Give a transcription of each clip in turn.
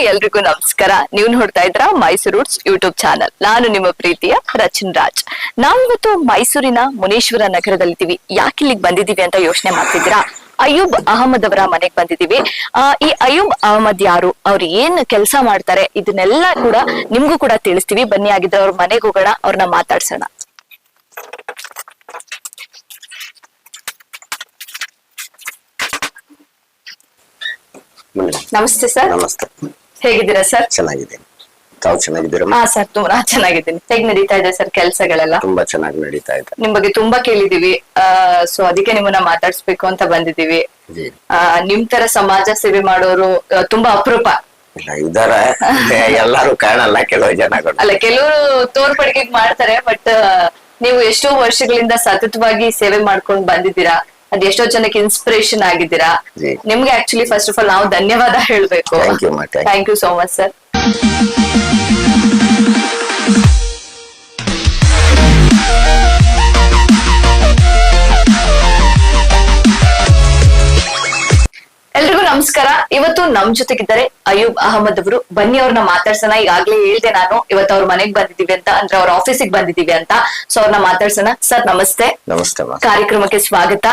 ಎಲ್ರಿಗೂ ನಮಸ್ಕಾರ. ನೀವು ನೋಡ್ತಾ ಇದ್ರ ಮೈಸೂರು ರೂಟ್ಸ್ ಯೂಟ್ಯೂಬ್ ಚಾನಲ್. ನಾನು ನಿಮ್ಮ ಪ್ರೀತಿಯ ರಚನ್ ರಾಜ್. ನಾವಿವತ್ತು ಮೈಸೂರಿನ ಮುನೇಶ್ವರ ನಗರದಲ್ಲಿದ್ದೀವಿ. ಯಾಕೆ ಇಲ್ಲಿಗೆ ಬಂದಿದ್ದೀವಿ ಅಂತ ಯೋಚನೆ ಮಾಡ್ತಿದ್ದೀರಾ? ಅಯೂಬ್ ಅಹಮದ್ ಅವರ ಮನೆಗೆ ಬಂದಿದ್ದೀವಿ. ಈ ಅಯೂಬ್ ಅಹಮದ್ ಯಾರು, ಅವ್ರು ಏನ್ ಕೆಲಸ ಮಾಡ್ತಾರೆ, ಇದನ್ನೆಲ್ಲ ಕೂಡ ನಿಮ್ಗೂ ಕೂಡ ತಿಳಿಸ್ತೀವಿ. ಬನ್ನಿ, ಆಗಿದ್ರೆ ಅವ್ರ ಮನೆಗೆ ಹೋಗೋಣ, ಅವ್ರನ್ನ ಮಾತಾಡ್ಸೋಣ. ನಮಸ್ತೆ ಸರ್. ನಮಸ್ತೆ. ಹೇಗಿದ್ದೀರಾ ಸರ್? ಚೆನ್ನಾಗಿದ್ದೀನಿ. ತಾವು ಚೆನ್ನಾಗಿದ್ದೀರಾ? ಹಾ ಸರ್, ತುಂಬಾ ಚೆನ್ನಾಗಿದ್ದೀನಿ. ಹೇಗ್ ನಡೀತಾ ಇದೆ ಸರ್ ಕೆಲ್ಸಗಳೆಲ್ಲ? ತುಂಬಾ ಚೆನ್ನಾಗಿ ನಡೀತಾ ಇದೆ. ನಿಮ್ ಬಗ್ಗೆ ತುಂಬಾ ಕೇಳಿದೀವಿ, ಸೊ ಅದಕ್ಕೆ ನಿಮ್ಮನ್ನ ಮಾತಾಡ್ಸ್ಬೇಕು ಅಂತ ಬಂದಿದೀವಿ. ನಿಮ್ ತರ ಸಮಾಜ ಸೇವೆ ಮಾಡೋರು ತುಂಬಾ ಅಪರೂಪ. ಇಲ್ಲ, ಇದಾರೆ. ಎಲ್ಲಾರು ಕಾಣಲ್ಲ, ಕೆಲವು ಜನಗಳು. ಅಲ್ಲ, ಕೆಲವರು ತೋರ್ಪಡಿಗೆ ಮಾಡ್ತಾರೆ, ಬಟ್ ನೀವು ಎಷ್ಟೋ ವರ್ಷಗಳಿಂದ ಸತತವಾಗಿ ಸೇವೆ ಮಾಡ್ಕೊಂಡು ಬಂದಿದ್ದೀರಾ. ಅದ್ ಎಷ್ಟೋ ಜನಕ್ಕೆ ಇನ್ಸ್ಪಿರೇಷನ್ ಆಗಿದ್ದೀರಾ. ನಿಮ್ಗೆ ಆಕ್ಚುಲಿ ಫಸ್ಟ್ ಆಫ್ ಆಲ್ ನಾವು ಧನ್ಯವಾದ ಹೇಳ್ಬೇಕು. Thank you so much sir. ಎಲ್ರಿಗೂ ನಮಸ್ಕಾರ. ಇವತ್ತು ನಮ್ ಜೊತೆಗಿದ್ದಾರೆ ಅಯೂಬ್ ಅಹಮದ್ ಅವರು. ಬನ್ನಿ, ಅವ್ರನ್ನ ಮಾತಾಡ್ಸೋಣ. ಈಗಾಗ್ಲೇ ಹೇಳ್ದೆ ನಾನು, ಇವತ್ತು ಅವ್ರ ಮನೆಗ್ ಬಂದಿದೀವಿ ಅಂತ, ಅಂದ್ರೆ ಅವ್ರ ಆಫೀಸಿಗೆ ಬಂದಿದೀವಿ ಅಂತ. ಸೊ ಅವ್ರನ್ನ ಮಾತಾಡ್ಸೋಣ. ಸರ್ ನಮಸ್ತೆ. ನಮಸ್ತೆ. ಕಾರ್ಯಕ್ರಮಕ್ಕೆ ಸ್ವಾಗತ.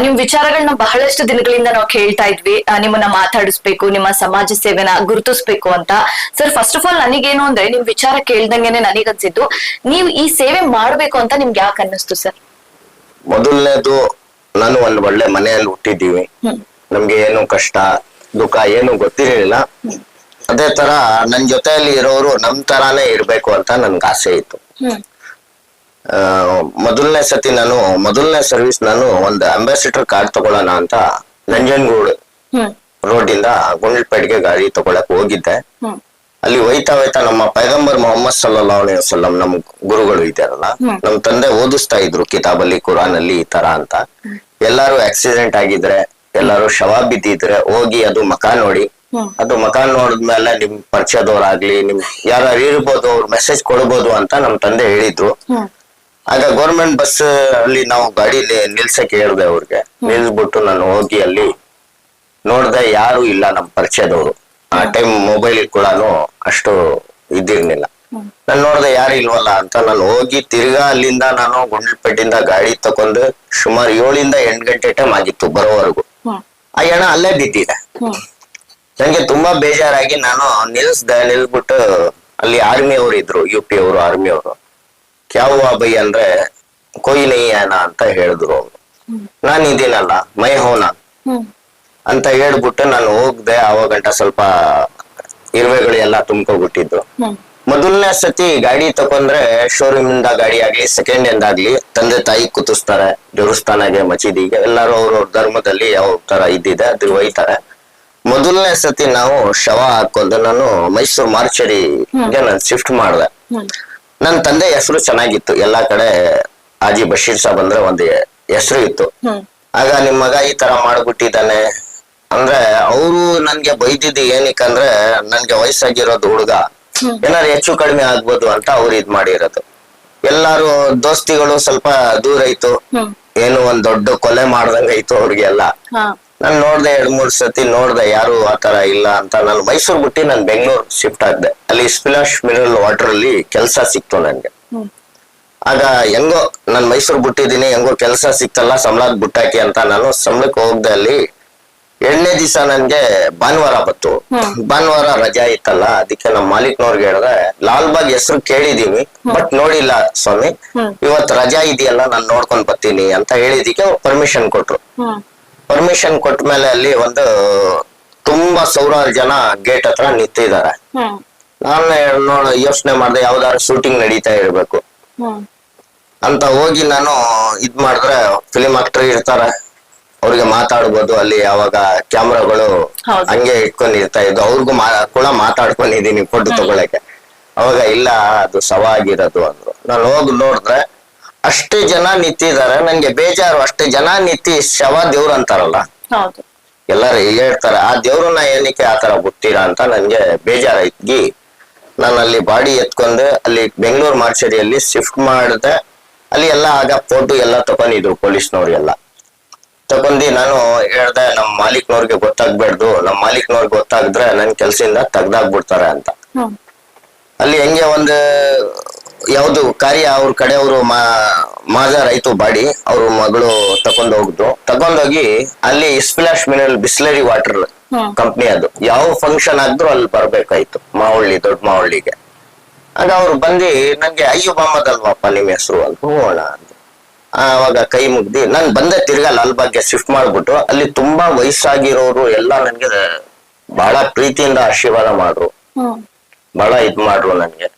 ನಿಮ್ ವಿಚಾರಗಳನ್ನ ಬಹಳಷ್ಟು ದಿನಗಳಿಂದ ನಾವು ಕೇಳ್ತಾ ಇದ್ವಿ, ನಿಮ್ಮನ್ನ ಮಾತಾಡಿಸ್ಬೇಕು, ನಿಮ್ಮ ಸಮಾಜ ಸೇವೆನ ಗುರುತಿಸ್ಬೇಕು ಅಂತ. ಸರ್, ಫಸ್ಟ್ ಆಫ್ ಆಲ್ ನನಗೇನು ಅಂದ್ರೆ, ನಿಮ್ ವಿಚಾರ ಕೇಳ್ದಂಗೆನೆ ನನಗನ್ಸಿದ್ದು, ನೀವು ಈ ಸೇವೆ ಮಾಡ್ಬೇಕು ಅಂತ ನಿಮ್ಗೆ ಯಾಕೆ ಅನ್ನಿಸ್ತು ಸರ್? ಮೊದಲನೇದು, ನಾನು ಒಂದ್ ಒಳ್ಳೆ ಮನೆಯಲ್ಲಿ ಹುಟ್ಟಿದ್ದೀವಿ. ನಮ್ಗೆ ಏನು ಕಷ್ಟ ದುಃಖ ಏನು ಗೊತ್ತಿರಲಿಲ್ಲ. ಅದೇ ತರ ನನ್ ಜೊತೆಯಲ್ಲಿ ಇರೋರು ನಮ್ ತರಾನೇ ಇರ್ಬೇಕು ಅಂತ ನನ್ಗೆ ಆಸೆ ಇತ್ತು. ಮೊದಲನೇ ಸರ್ವಿಸ್ ನಾನು ಒಂದು ಅಂಬಾಸಿಡರ್ ಕಾರ್ಡ್ ತಗೊಳ್ಳೋಣ ಅಂತ ನಂಜನಗೂಡು ರೋಡ್ ಇಂದ ಗುಂಡ್ಲಪೇಟೆಗೆ ಗಾಡಿ ತಗೊಳಕ್ ಹೋಗಿದ್ದೆ. ಅಲ್ಲಿ ಹೋಯ್ತಾ ನಮ್ಮ ಪೈಗಂಬರ್ ಮೊಹಮ್ಮದ್ ಸಲ್ಲಲ್ಲಾಹು ಅಲೈಹಿ ವಸಲ್ಲಂ, ನಮ್ ಗುರುಗಳು ಇದ್ದಾರಲ್ಲ, ನಮ್ ತಂದೆ ಓದಿಸ್ತಾ ಇದ್ರು ಕಿತಾಬಲ್ಲಿ, ಕುರಾನ್ ಅಲ್ಲಿ ಈ ತರ ಅಂತ. ಎಲ್ಲಾರು ಆಕ್ಸಿಡೆಂಟ್ ಆಗಿದ್ರೆ, ಎಲ್ಲಾರು ಶವ ಬಿದ್ದಿದ್ರೆ ಹೋಗಿ ಅದು ಮಕ ನೋಡಿ, ಅದು ಮಕ ನೋಡಿದ್ಮೇಲೆ ನಿಮ್ ಪರಿಚಯದವ್ರಾಗ್ಲಿ, ನಿಮ್ ಯಾರು ಇರ್ಬೋದು, ಅವ್ರು ಮೆಸೇಜ್ ಕೊಡ್ಬೋದು ಅಂತ ನಮ್ ತಂದೆ ಹೇಳಿದ್ರು. ಆಗ ಗೌರ್ಮೆಂಟ್ ಬಸ್ ಅಲ್ಲಿ ನಾವು ಗಾಡಿ ನಿಲ್ಸಕ್ ಹೇಳ್ದೆ ಅವ್ರಿಗೆ. ನಿಲ್ಸ್ಬಿಟ್ಟು ನಾನು ಹೋಗಿ ಅಲ್ಲಿ ನೋಡ್ದೆ, ಯಾರು ಇಲ್ಲ ನಮ್ ಪರಿಚಯದವ್ರು. ಆ ಟೈಮ್ ಮೊಬೈಲ್ ಕೂಡ ಅಷ್ಟು ಇದಿರ್ಲಿಲ್ಲ. ನಾನ್ ನೋಡ್ದೆ ಯಾರು ಇಲ್ವಲ್ಲ ಅಂತ ನಾನು ಹೋಗಿ ತಿರ್ಗಾ ಅಲ್ಲಿಂದ ನಾನು ಗುಂಡ್ಲಪೇಟೆಯಿಂದ ಗಾಡಿ ತಕೊಂಡು ಸುಮಾರು 7 ರಿಂದ 8 ಗಂಟೆ ಟೈಮ್ ಆಗಿತ್ತು ಬರೋವರೆಗೂ. ಆ ಹೆಣ ಅಲ್ಲೇ ಬಿದ್ದಿದೆ. ನಂಗೆ ತುಂಬಾ ಬೇಜಾರಾಗಿ ನಾನು ನಿಲ್ಸ್ಬಿಟ್ಟು, ಅಲ್ಲಿ ಆರ್ಮಿ ಅವ್ರು ಇದ್ರು, UP ಅವರು, ಆರ್ಮಿ ಅವರು. ಕ್ಯಾವ ಬೈ ಅಂದ್ರೆ ಕೊಯ್ ನೈ ಏನ ಅಂತ ಹೇಳಿದ್ರು ಅವ್ರು. ನಾನು ಇದೀನಲ್ಲ, ಮೈ ಹೋನ ಅಂತ ಹೇಳ್ಬಿಟ್ಟು ನಾನು ಹೋಗ್ದೆ. ಆವಾಗಂಟ ಸ್ವಲ್ಪ ಇರುವೆಗಳು ಎಲ್ಲ ತುಂಬ್ಕೊಬಿಟ್ಟಿದ್ದು. ಮೊದಲನೇ ಸತಿ ಗಾಡಿ ತಕೊಂಡ್ರೆ ಶೋರೂಮ್ ಇಂದ ಗಾಡಿ ಆಗ್ಲಿ, ಸೆಕೆಂಡ್ ಹ್ಯಾಂಡ್ ಆಗ್ಲಿ, ತಂದೆ ತಾಯಿ ಕುತಿಸ್ತಾರೆ. ದೇವಸ್ಥಾನಗೆ, ಮಸೀದಿಗೆ, ಎಲ್ಲಾರು ಅವ್ರವ್ರ ಧರ್ಮದಲ್ಲಿ ಯಾವ ತರ ಇದ್ದಿದೆ ಅದು ಒಯ್ತಾರೆ. ಮೊದಲನೇ ಸತಿ ನಾವು ಶವ ಹಾಕೊಂಡು ನಾನು ಮೈಸೂರು ಮಾರ್ಚರಿಗೆ ನಾನು ಶಿಫ್ಟ್ ಮಾಡ್ದೆ. ನನ್ ತಂದೆ ಹೆಸರು ಚೆನ್ನಾಗಿತ್ತು, ಎಲ್ಲಾ ಕಡೆ ಹಾಜಿ ಬಶೀರ್ ಸಾಬ್ ಅಂದ್ರೆ ಒಂದು ಹೆಸರು ಇತ್ತು. ಆಗ ನಿಮ್ ಮಗ ಈ ತರ ಮಾಡ್ಬಿಟ್ಟಿದ್ದಾನೆ ಅಂದ್ರೆ, ಅವರು ನನ್ಗೆ ಬೈದಿದ್ದು ಏನಕ್ಕಂದ್ರೆ, ನನ್ಗೆ ವಯಸ್ಸಾಗಿರೋದು ಹುಡುಗ, ಏನಾರು ಹೆಚ್ಚು ಕಡಿಮೆ ಆಗ್ಬೋದು ಅಂತ ಅವ್ರು ಇದ್ ಮಾಡಿರೋದು. ಎಲ್ಲಾರು ದೋಸ್ತಿಗಳು ಸ್ವಲ್ಪ ದೂರ ಇತ್ತು, ಏನು ಒಂದ್ ದೊಡ್ಡ ಕೊಲೆ ಮಾಡ್ದಂಗ ಇತ್ತು ಅವ್ರಿಗೆಲ್ಲ. ನಾನ್ ನೋಡ್ದೆ, 2-3 ಸತಿ ನೋಡ್ದೆ, ಯಾರು ಆತರ ಇಲ್ಲ ಅಂತ. ನಾನು ಮೈಸೂರು ಬಿಟ್ಟು ನಾನು ಬೆಂಗಳೂರು ಶಿಫ್ಟ್ ಆಗ್ದೆ. ಅಲ್ಲಿ ಸ್ಪ್ಲಾಶ್ ಮಿನರಲ್ ವಾಟರ್ ಅಲ್ಲಿ ಕೆಲ್ಸ ಸಿಕ್ತು ನನ್ಗೆ. ಆಗ ಹೆಂಗೋ ನಾನ್ ಮೈಸೂರು ಬಿಟ್ಟಿದೀನಿ, ಹೆಂಗೋ ಕೆಲ್ಸ ಸಿಕ್ತಲ್ಲ, ಸಂಬಳದ ಬುಟ್ಟಾಕಿ ಅಂತ ನಾನು ಸಂಬಳಕ್ಕೆ ಹೋಗ್ದೆ. ಅಲ್ಲಿ 2ನೇ ದಿವಸ ನನ್ಗೆ ಭಾನುವಾರ ಬತ್ತು. ಭಾನುವಾರ ರಜಾ ಇತ್ತಲ್ಲ, ಅದಕ್ಕೆ ನಮ್ಮ ಮಾಲೀಕ್ನವ್ರಿಗೆ ಹೇಳಿದ್ರೆ, ಲಾಲ್ಬಾಗ್ ಹೆಸರು ಕೇಳಿದೀವಿ ಬಟ್ ನೋಡಿಲ್ಲ ಸ್ವಾಮಿ, ಇವತ್ ರಜಾ ಇದೆಯಲ್ಲ, ನಾನ್ ನೋಡ್ಕೊಂಡ್ ಬರ್ತೀನಿ ಅಂತ ಹೇಳಿದಿಕ್ಕೆ ಅವ್ರು ಪರ್ಮಿಷನ್ ಕೊಟ್ರು. ಪರ್ಮಿಷನ್ ಕೊಟ್ಮೇಲೆ ಅಲ್ಲಿ ಒಂದು ತುಂಬಾ 1000 ಜನ ಗೇಟ್ ಹತ್ರ ನಿಂತಿದ್ದಾರೆ. ನಾನು ಯೋಚನೆ ಮಾಡ್ದೆ, ಯಾವ್ದಾದ್ರು ಶೂಟಿಂಗ್ ನಡೀತಾ ಇರ್ಬೇಕು ಅಂತ ಹೋಗಿ ನಾನು ಇದ್ ಮಾಡಿದ್ರೆ, ಫಿಲಿಂ ಆಕ್ಟರ್ ಇರ್ತಾರೆ, ಅವ್ರಿಗೆ ಮಾತಾಡ್ಬೋದು. ಅಲ್ಲಿ ಯಾವಾಗ ಕ್ಯಾಮ್ರಾಗಳು ಹಂಗೆ ಇಟ್ಕೊಂಡಿರ್ತಾ ಇದ್ದು, ಅವ್ರಿಗೂ ಕೂಡ ಮಾತಾಡ್ಕೊಂಡಿದೀನಿ ಫೋಟೋ ತಗೊಳಕ್ಕೆ. ಅವಾಗ ಇಲ್ಲ, ಅದು ಶವ ಆಗಿರೋದು ಅಂದ್ರು. ನಾನು ಹೋಗಿ ನೋಡಿದ್ರೆ ಅಷ್ಟೇ ಜನ ನಿಂತಿದ್ದಾರೆ. ನನ್ಗೆ ಬೇಜಾರು, ಅಷ್ಟೇ ಜನ ನಿಂತಿ ಶವ ದೇವ್ರು ಅಂತಾರಲ್ಲ, ಎಲ್ಲಾರು ಹೇಳ್ತಾರೆ, ಆ ದೇವ್ರನ್ನ ಏನಕ್ಕೆ ಆತರ ಬಿಡ್ತೀರಾ ಅಂತ ನನ್ಗೆ ಬೇಜಾರಾಗಿ ನಾನು ಅಲ್ಲಿ ಬಾಡಿ ಎತ್ಕೊಂಡು ಅಲ್ಲಿ ಬೆಂಗಳೂರು ಮಾರ್ಚರಿಯಲ್ಲಿ ಶಿಫ್ಟ್ ಮಾಡಿದೆ. ಅಲ್ಲಿ ಎಲ್ಲ ಆಗ ಫೋಟೋ ಎಲ್ಲ ತಗೊಂಡಿದ್ರು ಪೊಲೀಸ್ನವ್ರು ಎಲ್ಲ ತಗೊಂಡು. ನಾನು ಹೇಳ್ದೆ ನಮ್ ಮಾಲೀಕ್ನವ್ರಿಗೆ ಗೊತ್ತಾಗ್ಬೇಡ್ದು, ನಮ್ ಮಾಲೀಕ್ನವ್ರಿಗೆ ಗೊತ್ತಾಗಿದ್ರೆ ನನ್ ಕೆಲ್ಸದಿಂದ ತೆಗ್ದಾಕ್ಬಿಡ್ತಾರೆ ಅಂತ. ಅಲ್ಲಿ ಹೆಂಗೆ ಒಂದು ಯಾವ್ದು ಕಾರ್ಯ ಅವ್ರ ಕಡೆಯವರು ಮಾಜರ್ ಆಯ್ತು ಬಾಡಿ, ಅವ್ರ ಮಗಳು ತಗೊಂಡೋಗಿ ಅಲ್ಲಿ splash mineral Bisleri water company ಅದು ಯಾವ ಫಂಕ್ಷನ್ ಆಗಿದ್ರು ಅಲ್ಲಿ ಬರ್ಬೇಕಾಯ್ತು ದೊಡ್ಡ ಮಾವಳ್ಳಿಗೆ. ಆಗ ಅವ್ರು ಬಂದು ನಂಗೆ ಅಯ್ಯೂಬ್ ಅಹಮದ್ ಅಲ್ವಾಪ್ಪ ನಿಮ್ ಹೆಸರು ಅಂತ. ಹೋಗೋಣ ಅಂತ ಅವಾಗ ಕೈ ಮುಗ್ದಿ ನಾನ್ ಬಂದೆ ತಿರ್ಗಾ ಲಾಲ್ಬಾಗ್ಗೆ ಶಿಫ್ಟ್ ಮಾಡ್ಬಿಟ್ಟು ಅಲ್ಲಿ ತುಂಬಾ ವಯಸ್ಸಾಗಿರೋರು ಎಲ್ಲ ನನ್ಗೆ ಬಹಳ ಪ್ರೀತಿಯಿಂದ ಆಶೀರ್ವಾದ ಮಾಡ್ರು, ಬಹಳ ಇದ್ ಮಾಡ್ರು ನನ್ಗೆ.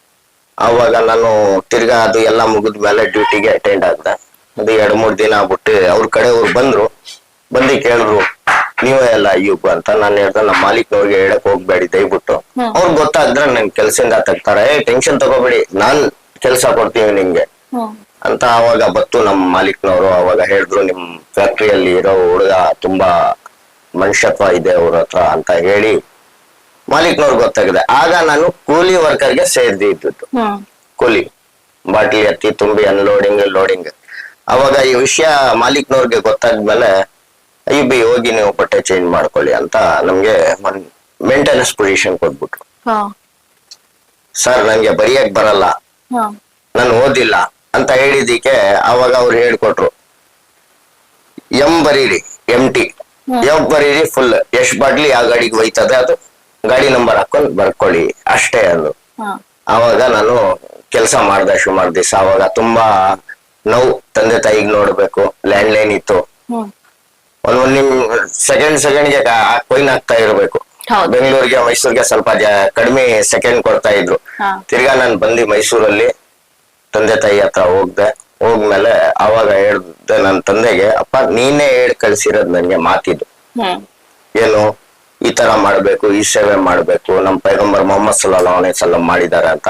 ಆವಾಗ ನಾನು ತಿರ್ಗಾ ಅದು ಎಲ್ಲ ಮುಗಿದ್ಮೇಲೆ ಡ್ಯೂಟಿಗೆ ಅಟೆಂಡ್ ಆಗ್ದೆ. ಅದು 2-3 ದಿನ ಆಗ್ಬಿಟ್ಟು ಅವ್ರ ಕಡೆಯವ್ರು ಬಂದು ಕೇಳಿದ್ರು ನೀವೇ ಎಲ್ಲ ಅಯ್ಯೂಬ್ ಅಂತ. ನಾನು ಹೇಳ್ದೆ ನಮ್ಮ ಮಾಲೀಕ್ನವ್ರಿಗೆ ಹೇಳಕ್ ಹೋಗ್ಬೇಡಿ ದಯವಿಟ್ಟು, ಅವ್ರಿಗೆ ಗೊತ್ತಾದ್ರೆ ನನ್ ಕೆಲ್ಸದಿಂದ ತೆಗ್ತಾರೆ, ಟೆನ್ಷನ್ ತಗೋಬೇಡಿ ನಾನ್ ಕೆಲ್ಸ ಕೊಡ್ತೀವಿ ನಿಮ್ಗೆ ಅಂತ. ಅವಾಗ ಬತ್ತು ನಮ್ಮ ಮಾಲೀಕ್ನವರು ಅವಾಗ ಹೇಳಿದ್ರು ನಿಮ್ ಫ್ಯಾಕ್ಟ್ರಿಯಲ್ಲಿ ಇರೋ ಹುಡುಗ ತುಂಬಾ ಮನುಷ್ಯತ್ವ ಇದೆ ಅವ್ರ ಹತ್ರ ಅಂತ ಹೇಳಿ ಮಾಲೀಕ್ನವ್ರು ಗೊತ್ತಾಗಿದೆ. ಆಗ ನಾನು ಕೂಲಿ ವರ್ಕರ್ಗೆ ಸೇರಿದ್ದು, ಕೂಲಿ ಬಾಟ್ಲಿ ಎತ್ತಿ ತುಂಬಿ ಅನ್ಲೋಡಿಂಗ್ ಲೋಡಿಂಗ್. ಅವಾಗ ಈ ವಿಷಯ ಮಾಲೀಕ್ನವ್ರಿಗೆ ಗೊತ್ತಾದ್ಮೇಲೆ ಅಯ್ಯಬ್ಬಿ ಹೋಗಿ ನೀವು ಬಟ್ಟೆ ಚೇಂಜ್ ಮಾಡ್ಕೊಳ್ಳಿ ಅಂತ ನಮ್ಗೆ ಮೇಂಟೆನೆನ್ಸ್ ಪೊಸಿಷನ್ ಕೊಟ್ಬಿಟ್ರು. ಸರ್ ನಂಗೆ ಬರಿಯಕ್ ಬರಲ್ಲ, ನಾನು ಓದಿಲ್ಲ ಅಂತ ಹೇಳಿದಿಕ್ಕೆ ಅವಾಗ ಅವ್ರು ಹೇಳ್ಕೊಟ್ರು, ಬರೀರಿ MT, ಬರೀರಿ ಫುಲ್, ಎಷ್ಟ್ ಬಾಟ್ಲಿ ಆ ಗಾಡಿಗೆ ಒಯ್ತದೆ ಅದು ಗಾಡಿ ನಂಬರ್ ಹಾಕೊಂಡ್ ಬರ್ಕೊಳ್ಳಿ ಅಷ್ಟೇ ಅಂದ್ರು. ಅವಾಗ ನಾನು ಕೆಲಸ ಮಾಡ್ದೆ ಸುಮಾರು ದಿವಸ. ಅವಾಗ ತುಂಬಾ ನೋವು, ತಂದೆ ತಾಯಿಗೆ ನೋಡ್ಬೇಕು, ಲ್ಯಾಂಡ್ ಲೈನ್ ಇತ್ತು, ಒಂದ್ ನಿಮ್ ಸೆಕೆಂಡ್ಗೆ ಕೊಯ್ನ್ ಆಗ್ತಾ ಇರ್ಬೇಕು. ಬೆಂಗಳೂರಿಗೆ ಮೈಸೂರಿಗೆ ಸ್ವಲ್ಪ ಕಡಿಮೆ ಸೆಕೆಂಡ್ ಕೊಡ್ತಾ ಇದ್ರು. ತಿರ್ಗಾ ನಾನು ಬಂದು ಮೈಸೂರಲ್ಲಿ ತಂದೆ ತಾಯಿ ಹತ್ರ ಹೋಗ್ಮೇಲೆ ಅವಾಗ ಹೇಳ್ದೆ ನನ್ನ ತಂದೆಗೆ, ಅಪ್ಪ ನೀನೇ ಹೇಳ್ ಕಳ್ಸಿರೋದ್ ನನ್ಗೆ ಮಾತಿದ್ದು, ಏನು ಈ ತರ ಮಾಡ್ಬೇಕು, ಈ ಸೇವೆ ಮಾಡ್ಬೇಕು, ನಮ್ ಪೈಗಂಬರ್ ಮೊಹಮ್ಮದ್ ಸಲ್ಲಲ್ಲಾಹು ಅಲೈಹಿ ವಸಲ್ಲಂ ಮಾಡಿದಾರೆ ಅಂತ.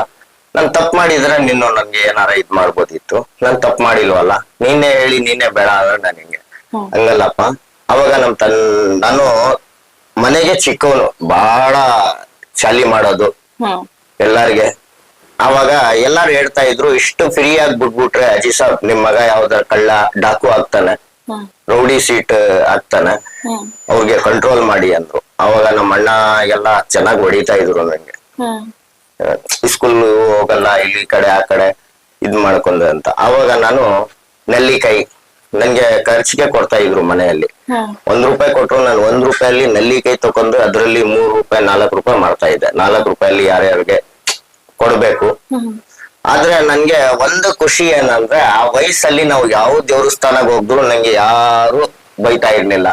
ನಾನ್ ತಪ್ಪು ಮಾಡಿದ್ರೆ ನಿನ್ನ ನನ್ಗೆ ಏನಾರ ಇದ್ ಮಾಡ್ಬೋದಿತ್ತು, ನಾನ್ ತಪ್ಪು ಮಾಡಿಲ್ವಲ್ಲ, ನೀನೇ ಹೇಳಿ ನೀನೇ ಬೇಡ ಅಂದ್ರೆ ನಾನು ಹಿಂಗೆ ಹಂಗಲ್ಲಪ್ಪ. ಅವಾಗ ನಾನು ಮನೆಗೆ ಚಿಕ್ಕವನು, ಬಹಳ ಚಾಲಿ ಮಾಡೋದು ಎಲ್ಲಾರ್ಗೆ. ಅವಾಗ ಎಲ್ಲಾರು ಹೇಳ್ತಾ ಇದ್ರು ಇಷ್ಟು ಫ್ರೀ ಆಗಿ ಬಿಟ್ಬಿಟ್ರೆ ಅಜಿ ಸಾಬ್ ನಿಮ್ ಮಗ ಯಾವ್ದಾರ ಕಳ್ಳ ಡಾಕು ಆಗ್ತಾನೆ, ರೌಡಿ ಸೀಟ್ ಆಗ್ತಾನೆ, ಅವ್ರಿಗೆ ಕಂಟ್ರೋಲ್ ಮಾಡಿ ಅಂದ್ರು. ಅವಾಗ ನಮ್ಮ ಅಣ್ಣ ಎಲ್ಲ ಚೆನ್ನಾಗಿ ಹೊಡಿತಾ ಇದ್ರು ನಂಗೆ, ಸ್ಕೂಲ್ ಹೋಗಲ್ಲ, ಇಲ್ಲಿ ಕಡೆ ಆ ಕಡೆ ಇದ್ ಮಾಡ್ಕೊಂಡೆ ಅಂತ. ಅವಾಗ ನಾನು ನೆಲ್ಲಿಕಾಯಿ ನಂಗೆ ಖರ್ಚಿಗೆ ಕೊಡ್ತಾ ಇದ್ರು ಮನೆಯಲ್ಲಿ. 1 ರೂಪಾಯಿ ಕೊಟ್ರು ನಾನು 1 ರೂಪಾಯಲ್ಲಿ ನೆಲ್ಲಿಕಾಯಿ ತಕೊಂಡು ಅದ್ರಲ್ಲಿ 3 ರೂಪಾಯಿ 4 ರೂಪಾಯಿ ಮಾಡ್ತಾ ಇದ್ದೆ. 4 ರೂಪಾಯಲ್ಲಿ ಯಾರ್ಯಾರಿಗೆ ಕೊಡ್ಬೇಕು. ಆದ್ರೆ ನನ್ಗೆ ಒಂದು ಖುಷಿ ಏನಂದ್ರೆ ಆ ವಯಸ್ಸಲ್ಲಿ ನಾವು ಯಾವ ದೇವಸ್ಥಾನಕ್ಕೆ ಹೋದ್ರು ನಂಗೆ ಯಾರು ಬೈತಾ ಇರ್ಲಿಲ್ಲ.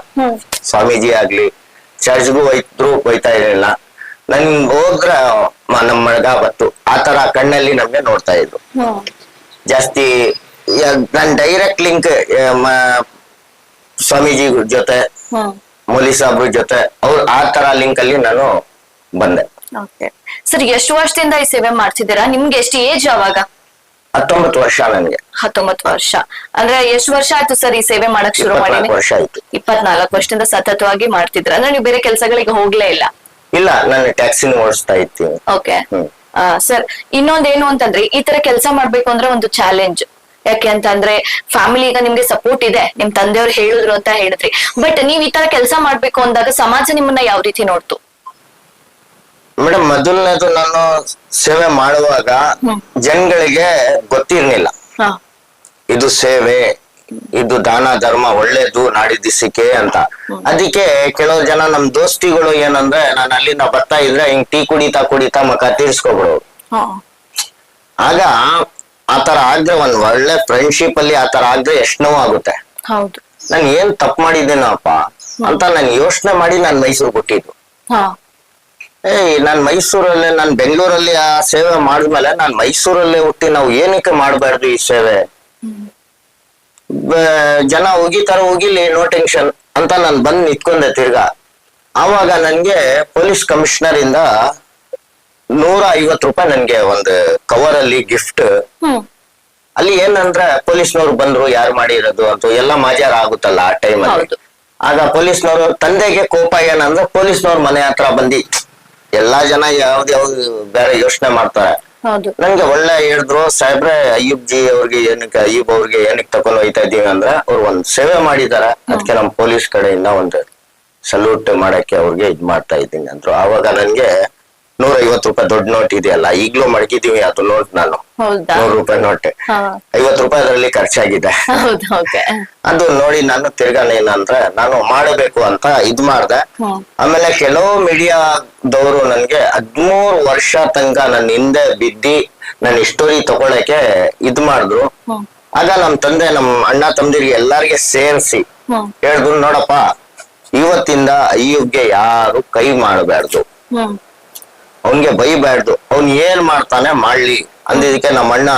ಸ್ವಾಮೀಜಿ ಆಗ್ಲಿ ಚರ್ಚ್ಗೂ ಬೈತಾ ಇರ್ಲಿಲ್ಲ. ನನ್ ಹೋದ್ರೆ ನಮ್ ಮಳ್ಗ ಬತ್ತು ಆತರ ಕಣ್ಣಲ್ಲಿ ನಮ್ಗೆ ನೋಡ್ತಾ ಇದ್ರು ಜಾಸ್ತಿ. ನನ್ ಡೈರೆಕ್ಟ್ ಲಿಂಕ್ ಸ್ವಾಮೀಜಿ ಜೊತೆ, ಮೌಲಿ ಸಾಬ್ರ ಜೊತೆ, ಅವ್ರು ಆ ತರ ಲಿಂಕ್ ಅಲ್ಲಿ ನಾನು ಬಂದೆ. ಸರ್ ಎಷ್ಟು ವರ್ಷದಿಂದ ಈ ಸೇವೆ ಮಾಡ್ತಿದ್ದೀರಾ? ನಿಮ್ಗೆ ಎಷ್ಟು ಏಜ್ ಅವಾಗ? 19 ವರ್ಷ ನನ್ಗೆ. 19 ವರ್ಷ ಅಂದ್ರೆ ಎಷ್ಟು ವರ್ಷ ಆಯ್ತು ಸರ್ ಈ ಸೇವೆ ಮಾಡಕ್ ಶುರು ಮಾಡಿ? 24 ವರ್ಷ ಆಯ್ತು. 24 ವರ್ಷದಿಂದ ಸತತವಾಗಿ ಮಾಡ್ತಿದ್ರ ಅಂದ್ರೆ ನೀವು ಬೇರೆ ಕೆಲಸಗಳಿಗೆ ಹೋಗ್ಲೇ ಇಲ್ಲ? ಇಲ್ಲ, ನಾನು ಟ್ಯಾಕ್ಸಿನ ಓಡಿಸ್ತಾ ಇರ್ತೀನಿ. ಓಕೆ ಸರ್, ಇನ್ನೊಂದೇನು ಅಂತಂದ್ರೆ ಈ ತರ ಕೆಲಸ ಮಾಡ್ಬೇಕು ಅಂದ್ರೆ ಒಂದು ಚಾಲೆಂಜ್. ಯಾಕೆ ಅಂತಂದ್ರೆ ಫ್ಯಾಮಿಲಿ ಈಗ ನಿಮ್ಗೆ ಸಪೋರ್ಟ್ ಇದೆ, ನಿಮ್ ತಂದೆಯವ್ರು ಹೇಳಿದ್ರು ಅಂತ ಹೇಳಿದ್ರಿ, ಬಟ್ ನೀವ್ ಈ ತರ ಕೆಲಸ ಮಾಡ್ಬೇಕು ಅಂದಾಗ ಸಮಾಜ ನಿಮ್ಮನ್ನ ಯಾವ ರೀತಿ ನೋಡ್ತು? ಮೇಡಮ್, ಮೊದಲನೇದು ನಾನು ಸೇವೆ ಮಾಡುವಾಗ ಜನಗಳಿಗೆ ಗೊತ್ತಿರ್ಲಿಲ್ಲ ಇದು ಸೇವೆ, ಇದು ದಾನ ಧರ್ಮ ಒಳ್ಳೇದು ನಾಡಿದಿಸಿಕೆ ಅಂತ. ಅದಕ್ಕೆ ಕೆಲವು ಜನ ನಮ್ ದೋಸ್ತಿಗಳು ಏನಂದ್ರೆ ನಾನು ಅಲ್ಲಿಂದ ಬರ್ತಾ ಇದ್ರೆ ಹಿಂಗ್ ಟೀ ಕುಡಿತಾ ಮಕ ತೀರ್ಸ್ಕೊಬಿಡೋರು. ಆಗ ಆತರ ಆದ್ರೆ ಒಂದ್ ಒಳ್ಳೆ ಫ್ರೆಂಡ್ಶಿಪ್ ಅಲ್ಲಿ ಆತರ ಆದ್ರೆ ಎಷ್ಟ್ ನೋವು ಆಗುತ್ತೆ. ನಾನು ಏನ್ ತಪ್ಪು ಮಾಡಿದ್ದೇನಪ್ಪ ಅಂತ ನಾನು ಯೋಚನೆ ಮಾಡಿ ನಾನ್ ಮೈಸೂರು ಕೊಟ್ಟಿದ್ದು. ನಾನ್ ಮೈಸೂರಲ್ಲೇ, ನಾನ್ ಬೆಂಗಳೂರಲ್ಲಿ ಆ ಸೇವೆ ಮಾಡಿದ್ಮೇಲೆ ನಾನ್ ಮೈಸೂರಲ್ಲೇ ಹುಟ್ಟಿ ನಾವು ಏನಕ್ಕೆ ಮಾಡ್ಬಾರ್ದು ಈ ಸೇವೆ, ಜನ ಹೋಗಿಲಿ ನೋ ಟೆನ್ಷನ್ ಅಂತ ನಾನ್ ಬಂದ್ ನಿಂತ್ಕೊಂಡೆ ತಿರ್ಗಾ. ಆವಾಗ ನನ್ಗೆ ಪೊಲೀಸ್ ಕಮಿಷನರ್ ಇಂದ 150 ರೂಪಾಯಿ ನನ್ಗೆ ಒಂದು ಕವರ್ ಅಲ್ಲಿ ಗಿಫ್ಟ್. ಅಲ್ಲಿ ಏನಂದ್ರೆ ಪೊಲೀಸ್ನವ್ರು ಬಂದ್ರು, ಯಾರು ಮಾಡಿರೋದು ಅಂತ ಎಲ್ಲ ಮಾಜಾರ ಆಗುತ್ತಲ್ಲ ಆ ಟೈಮ್ ಅಲ್ಲಿ. ಆಗ ಪೊಲೀಸ್ನವ್ರು ತಂದೆಗೆ ಕೋಪ ಏನಂದ್ರೆ ಪೊಲೀಸ್ನವ್ರ ಮನೆ ಹತ್ರ ಬಂದಿ ಎಲ್ಲಾ ಜನ ಯಾವ್ದು ಬೇರೆ ಯೋಚನೆ ಮಾಡ್ತಾರೆ, ಹೌದು. ನನ್ಗೆ ಒಳ್ಳೆ ಹೇಳಿದ್ರು, ಸಾಹೇಬ್ರೆ ಅಯ್ಯೂಬ್ ಅವ್ರಿಗೆ ಏನಕ್ಕೆ ತಗೊಂಡ್ ಹೋಯ್ತಾ ಇದೀವಿ ಅಂದ್ರೆ ಅವ್ರು ಒಂದ್ ಸೇವೆ ಮಾಡಿದಾರೆ, ಅದಕ್ಕೆ ನಮ್ ಪೊಲೀಸ್ ಕಡೆಯಿಂದ ಒಂದು ಸಲ್ಯೂಟ್ ಮಾಡಕ್ಕೆ ಅವ್ರಿಗೆ ಇದ್ ಮಾಡ್ತಾ ಇದ್ದೀನಿ ಅಂದ್ರು. ಆವಾಗ ನನ್ಗೆ 150 ರೂಪಾಯಿ ದೊಡ್ಡ ನೋಟ್ ಇದೆಯಲ್ಲ, ಈಗ್ಲೂ ಮಡಗಿದೀವಿ ಅದು ನೋಟ್ ನಾನು. ಹೌದಾ? 100 ರೂಪಾಯಿ ನೋಟ್, ಹಾ. 50 ರೂಪಾಯಿ ಅದರಲ್ಲಿ ಖರ್ಚಾಗಿದೆ. ಹೌದು. ಓಕೆ. ಅದು ನೋಡಿ ನಾನು ತಿರ್ಗಾನ ಏನಂದ್ರೆ ನಾನು ಮಾಡಬೇಕು ಅಂತ ಇದ್ ಮಾಡ್ದೆ. ಆಮೇಲೆ ಕೆಲವು ಮೀಡಿಯಾದವರು ನನ್ಗೆ 13 ವರ್ಷ ತನಕ ನನ್ನ ಹಿಂದೆ ಬಿದ್ದಿ ನನ್ನ ಹಿಸ್ಟೋರಿ ತಗೊಳಕ್ಕೆ ಇದ್ ಮಾಡಿದ್ರು. ಆಗ ನಮ್ ತಂದೆ ನಮ್ ಅಣ್ಣ ತಮ್ಮದಿರಿಗೆ ಎಲ್ಲಾರ್ಗೆ ಸೇರಿಸಿ ಹೇಳಿದ್ರು, ನೋಡಪ್ಪ ಇವತ್ತಿಂದ ಅಯ್ಯೂಬ್ಗೆ ಯಾರು ಕೈ ಮಾಡಬಾರ್ದು, ಅವನ್ಗೆ ಬೈಬ್ಯಾಡ್ದು, ಅವ್ನ್ ಏನ್ ಮಾಡ್ತಾನೆ ಮಾಡ್ಲಿ ಅಂದಿದ್ದಕ್ಕೆ ನಮ್ಮ ಅಣ್ಣ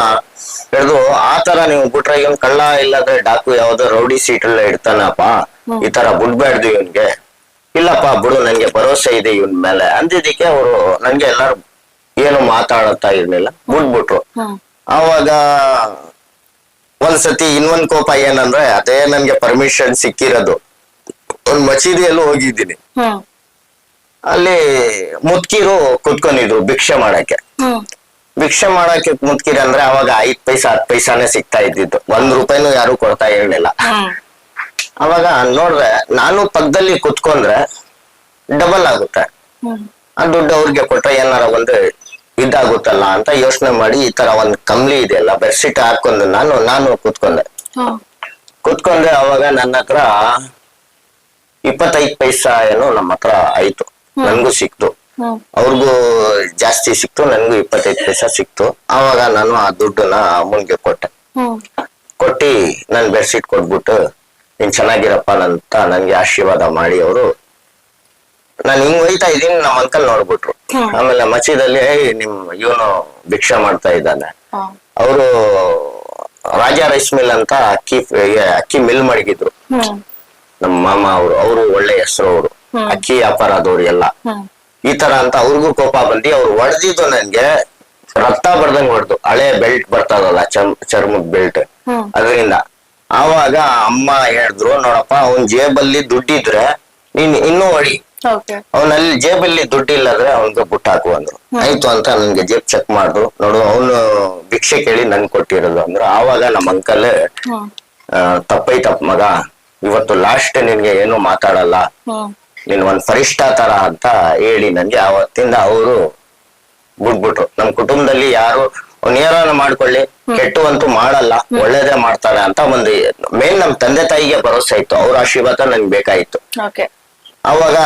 ಹೇಳಿದ್ರು, ಆತರ ನೀವು ಬಿಟ್ರೆ ಇವನ್ ಕಳ್ಳ ಇಲ್ಲದ್ರೆ ಡಾಕು ಯಾವ್ದೋ ರೌಡಿ ಸೀಟಲ್ಲ ಇಡ್ತಾನಪ್ಪ, ಈ ತರ ಬಿಡ್ಬ್ಯಾಡ್ದು ಇವನ್ಗೆ. ಇಲ್ಲಪ್ಪ ಬಿಡು, ನನ್ಗೆ ಭರೋಸೆ ಇದೆ ಇವನ್ ಮೇಲೆ ಅಂದಿದ್ದಕ್ಕೆ ಅವರು ನನ್ಗೆ ಎಲ್ಲಾರು ಏನು ಮಾತಾಡ್ತಾ ಇರ್ಲಿಲ್ಲ, ಬಿಟ್ಬಿಟ್ರು. ಆವಾಗ ಒಂದ್ಸತಿ ಇನ್ನೊಂದ್ ಕೋಪ ಏನಂದ್ರೆ, ಅದೇ ನನ್ಗೆ ಪರ್ಮಿಷನ್ ಸಿಕ್ಕಿರೋದು, ಒಂದ್ ಮಸೀದಿಯಲ್ಲೂ ಹೋಗಿದ್ದೀನಿ. ಅಲ್ಲಿ ಮುದ್ಕಿರು ಕುತ್ಕೊಂಡಿದ್ರು ಭಿಕ್ಷೆ ಮಾಡಕ್ಕೆ. ಭಿಕ್ಷೆ ಮಾಡಕ್ಕೆ ಮುದ್ಕಿರಿ ಅಂದ್ರೆ ಅವಾಗ 5 ಪೈಸಾ 10 ಪೈಸಾನೇ ಸಿಗ್ತಾ ಇದ್ದಿದ್ದು, 1 ರೂಪಾಯಿನೂ ಯಾರು ಕೊಡ್ತಾ ಇರ್ಲಿಲ್ಲ. ಅವಾಗ ನೋಡ್ರೆ ನಾನು ಪಕ್ಕದಲ್ಲಿ ಕುತ್ಕೊಂಡ್ರೆ ಡಬಲ್ ಆಗುತ್ತೆ, ಆ ದುಡ್ಡು ಅವ್ರಿಗೆ ಕೊಟ್ರೆ ಏನಾರ ಒಂದು ಇದಾಗುತ್ತಲ್ಲ ಅಂತ ಯೋಚನೆ ಮಾಡಿ ಈ ತರ ಒಂದ್ ಕಂಬ್ಲಿ ಇದೆಯಲ್ಲ ಬೆಡ್ಶೀಟ್ ಹಾಕೊಂಡು ನಾನು ಕುತ್ಕೊಂಡೆ. ಅವಾಗ ನನ್ನ ಹತ್ರ 25 ಪೈಸಾ ಏನೋ ನಮ್ಮ ಹತ್ರ ಆಯ್ತು, ನನ್ಗೂ ಸಿಕ್ತು, ಅವ್ರಿಗೂ ಜಾಸ್ತಿ ಸಿಕ್ತು, ನನ್ಗೂ 25 ಪೈಸಾ ಸಿಕ್ತು. ಆವಾಗ ನಾನು ಆ ದುಡ್ಡನ್ನ ಅಮ್ಮನ್ಗೆ ಕೊಟ್ಟಿ ನನ್ ಬೆಡ್ಶೀಟ್ ಕೊಟ್ಬಿಟ್ಟು, ನೀನ್ ಚೆನ್ನಾಗಿರಪ್ಪ ಅಂತ ನನ್ಗೆ ಆಶೀರ್ವಾದ ಮಾಡಿ ಅವರು, ನಾನು ಹಿಂಗ್ ಹೋಯ್ತಾ ಇದೀನಿ, ನಮ್ಮ ಅಂಕಲ್ ನೋಡ್ಬಿಟ್ರು. ಆಮೇಲೆ ಮಸೀದಲ್ಲಿ ಇವನು ಭಿಕ್ಷಾ ಮಾಡ್ತಾ ಇದ್ದಾನೆ. ಅವರು ರಾಜಾ ರೈಸ್ ಮಿಲ್ ಅಂತ ಅಕ್ಕಿ ಮಿಲ್ ಮಡಗಿದ್ರು ನಮ್ಮ ಮಾಮ ಅವರು ಒಳ್ಳೆ ಹೆಸರು, ಅವರು ಅಕ್ಕಿ ವ್ಯಾಪಾರ ಆದವ್ರು ಎಲ್ಲ. ಈ ತರ ಅಂತ ಅವ್ರಿಗೂ ಕೋಪ ಬಂದಿ ಅವ್ರು ಹೊಡೆದಿದ್ದು ನನ್ಗೆ ರಕ್ತ ಬರ್ದಂಗ್ ಹೊಡೆದು, ಹಳೆ ಬೆಲ್ಟ್ ಬರ್ತದಲ್ಲ ಚರ್ಮದ ಬೆಲ್ಟ್, ಅದರಿಂದ. ಆವಾಗ ಅಮ್ಮ ಹೇಳಿದ್ರು, ನೋಡಪ್ಪ ಅವನ್ ಜೇಬಲ್ಲಿ ದುಡ್ಡಿದ್ರೆ ನೀನ್ ಇನ್ನೂ ಹೊಡಿ, ಅವನಲ್ಲಿ ಜೇಬಲ್ಲಿ ದುಡ್ಡಿಲ್ಲದ್ರೆ ಅವನ್ಗೆ ಬುಟ್ ಹಾಕು ಅಂದ್ರು. ಆಯ್ತು ಅಂತ ನನ್ಗೆ ಜೇಬ್ ಚೆಕ್ ಮಾಡಿದ್ರು, ನೋಡು ಅವನು ಭಿಕ್ಷೆ ಕೇಳಿ ನನ್ ಕೊಟ್ಟಿರೋದು ಅಂದ್ರು. ಆವಾಗ ನಮ್ಮ ಅಂಕಲ್, ತಪ್ಪೈತಪ್ಪ ಮಗ, ಇವತ್ತು ಲಾಸ್ಟ್ ನಿನ್ಗೆ ಏನು ಮಾತಾಡಲ್ಲ, ನೀನ್ ಒಂದ್ ಫರಿಷ್ಠ ತರ ಅಂತ ಹೇಳಿ ನನ್ಗೆ ಆವತ್ತಿಂದ ಅವರು ಬಿಟ್ಬಿಟ್ರು. ನಮ್ ಕುಟುಂಬದಲ್ಲಿ ಯಾರು ನೇರಾನ ಮಾಡ್ಕೊಳ್ಳಿ, ಕೆಟ್ಟವಂತೂ ಮಾಡಲ್ಲ, ಒಳ್ಳೇದೇ ಮಾಡ್ತಾರೆ ಅಂತ ಒಂದು ಮೇನ್ ನಮ್ ತಂದೆ ತಾಯಿಗೆ ಭರೋಸೆ ಇತ್ತು, ಅವ್ರ ಆಶೀರ್ವಾದ ನನ್ಗೆ ಬೇಕಾಯ್ತು. ಅವಾಗ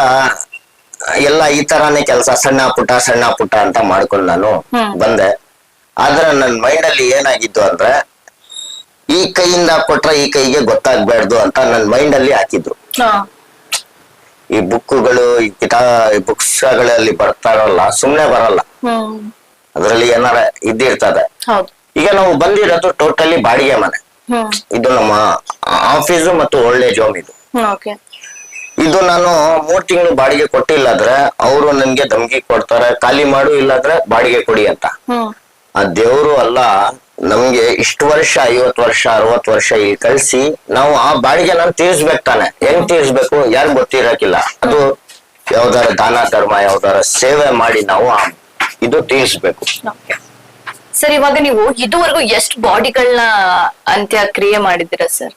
ಎಲ್ಲ ಈ ತರಾನೇ ಕೆಲಸ ಸಣ್ಣ ಪುಟ್ಟ ಅಂತ ಮಾಡ್ಕೊಂಡು ನಾನು ಬಂದೆ. ಆದ್ರೆ ನನ್ ಮೈಂಡ್ ಅಲ್ಲಿ ಏನಾಗಿತ್ತು ಅಂದ್ರೆ, ಈ ಕೈಯಿಂದ ಕೊಟ್ರೆ ಈ ಕೈಗೆ ಗೊತ್ತಾಗ್ಬಾರ್ದು ಅಂತ ನನ್ ಮೈಂಡ್ ಅಲ್ಲಿ ಹಾಕಿದ್ರು. ಈ ಬುಕ್ಗಳು ಈ ಬುಕ್ಸ್ಗಳಲ್ಲಿ ಬರ್ತಾರಲ್ಲ, ಸುಮ್ನೆ ಬರಲ್ಲ, ಅದ್ರಲ್ಲಿ ಏನಾರ ಇದ್ದಿರ್ತದೆ. ಈಗ ನಾವು ಬಂದಿರೋದು ಟೋಟಲಿ ಬಾಡಿಗೆ ಮನೆ, ಇದು ನಮ್ಮ ಆಫೀಸು ಮತ್ತು ಓಲ್ಡ್ ಏಜ್ ಹೋಮ್ ಇದು. ಇದು ನಾನು 3 ತಿಂಗಳು ಬಾಡಿಗೆ ಕೊಟ್ಟಿಲ್ಲಾದ್ರೆ ಅವರು ನನ್ಗೆ ಧಮಕಿ ಕೊಡ್ತಾರೆ, ಖಾಲಿ ಮಾಡು ಇಲ್ಲಾದ್ರೆ ಬಾಡಿಗೆ ಕೊಡಿ ಅಂತ. ಆ ದೇವ್ರು ಅಲ್ಲ, ನಮ್ಗೆ ಇಷ್ಟು ವರ್ಷ 50 ವರ್ಷ 60 ವರ್ಷ ಇಲ್ಲಿ ಕಳ್ಸಿ ನಾವು ಆ ಬಾಡಿಗೆ ನಾನು ತೀರ್ಸ್ಬೇಕು ತಾನೆ. ಹೆಂಗ್ ತೀರ್ಸ್ಬೇಕು ಯಾರು ಗೊತ್ತಿರಕಿಲ್ಲ. ಅದು ಯಾವ್ದಾರ ದಾನ ಧರ್ಮ ಯಾವ್ದಾರ ಸೇವೆ ಮಾಡಿ ನಾವು ಇದು ತೀರ್ಸ್ಬೇಕು. ಸರ್, ಇವಾಗ ನೀವು ಇದುವರೆಗೂ ಎಷ್ಟು ಬಾಡಿಗಳನ್ನ ಅಂತ್ಯಕ್ರಿಯೆ ಮಾಡಿದ್ದೀರಾ ಸರ್?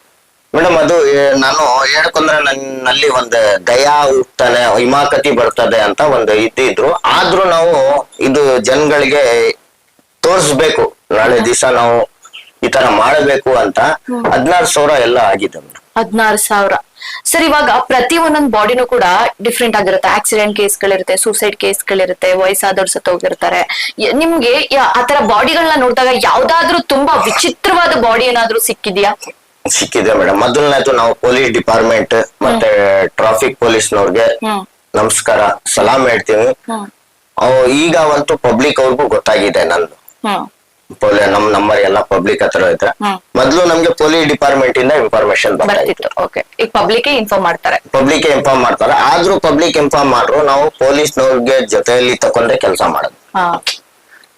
ಮೇಡಮ್, ಅದು ನಾನು ಹೇಳ್ಕೊಂಡ್ರೆ ನನ್ನಲ್ಲಿ ಒಂದು ದಯಾ ಹುಟ್ತಾನೆ, ಹಿಮಾಕತಿ ಬರ್ತದೆ ಅಂತ ಒಂದು ಇದ್ದಿದ್ರು. ಆದ್ರೂ ನಾವು ಇದು ಜನಗಳಿಗೆ ತೋರ್ಸ್ಬೇಕು, ನಾಳೆ ದಿವಸ ನಾವು ಈ ತರ ಮಾಡಬೇಕು ಅಂತ 16,000 ಎಲ್ಲ ಆಗಿದೆ. 16,000. ಸರ್, ಇವಾಗ ಪ್ರತಿ ಒಂದೊಂದು ಬಾಡಿನೂ ಕೂಡ ಡಿಫ್ರೆಂಟ್ ಆಗಿರುತ್ತೆ. ಆಕ್ಸಿಡೆಂಟ್ ಕೇಸ್ಗಳಿರುತ್ತೆ, ಸೂಸೈಡ್ ಕೇಸ್ಗಳಿರುತ್ತೆ, ವಯಸ್ಸಾದವ್ರು ಸತ್ತೋಗಿರ್ತಾರೆ. ನಿಮ್ಗೆ ಆತರ ಬಾಡಿಗಳನ್ನ ನೋಡಿದಾಗ ಯಾವ್ದಾದ್ರು ತುಂಬಾ ವಿಚಿತ್ರವಾದ ಬಾಡಿ ಏನಾದ್ರು ಸಿಕ್ಕಿದ್ಯಾ? ಸಿಕ್ಕಿದೆ ಮೇಡಮ್. ಮೊದಲನೇದು ನಾವು ಪೊಲೀಸ್ ಡಿಪಾರ್ಟ್ಮೆಂಟ್ ಮತ್ತೆ ಟ್ರಾಫಿಕ್ ಪೊಲೀಸ್ನವ್ರಿಗೆ ನಮಸ್ಕಾರ ಸಲಾಂ ಹೇಳ್ತೀನಿ. ಈಗ ಅಂತೂ ಪಬ್ಲಿಕ್ ಅವ್ರಿಗೂ ಗೊತ್ತಾಗಿದೆ ನಂದು ನಮ್ ನಂಬರ್ ಎಲ್ಲ ಪಬ್ಲಿಕ್ ಹತ್ರ ಐತೆ. ಮೊದ್ಲು ನಮ್ಗೆ ಪೊಲೀಸ್ ಡಿಪಾರ್ಟ್ಮೆಂಟ್ ಇಂದ ಇನ್ಫಾರ್ಮೇಶನ್ ಬರ್ತಿತ್ತು. ಪಬ್ಲಿಕ್ ಇನ್ಫಾರ್ಮ್ ಮಾಡ್ತಾರೆ. ಆದ್ರೂ ಪಬ್ಲಿಕ್ ಇನ್ಫಾರ್ಮ್ ಮಾಡ್ರು ನಾವು ಪೊಲೀಸ್ನವ್ರಿಗೆ ಜೊತೆಯಲ್ಲಿ ತಕೊಂಡೆ ಕೆಲಸ ಮಾಡೋದು.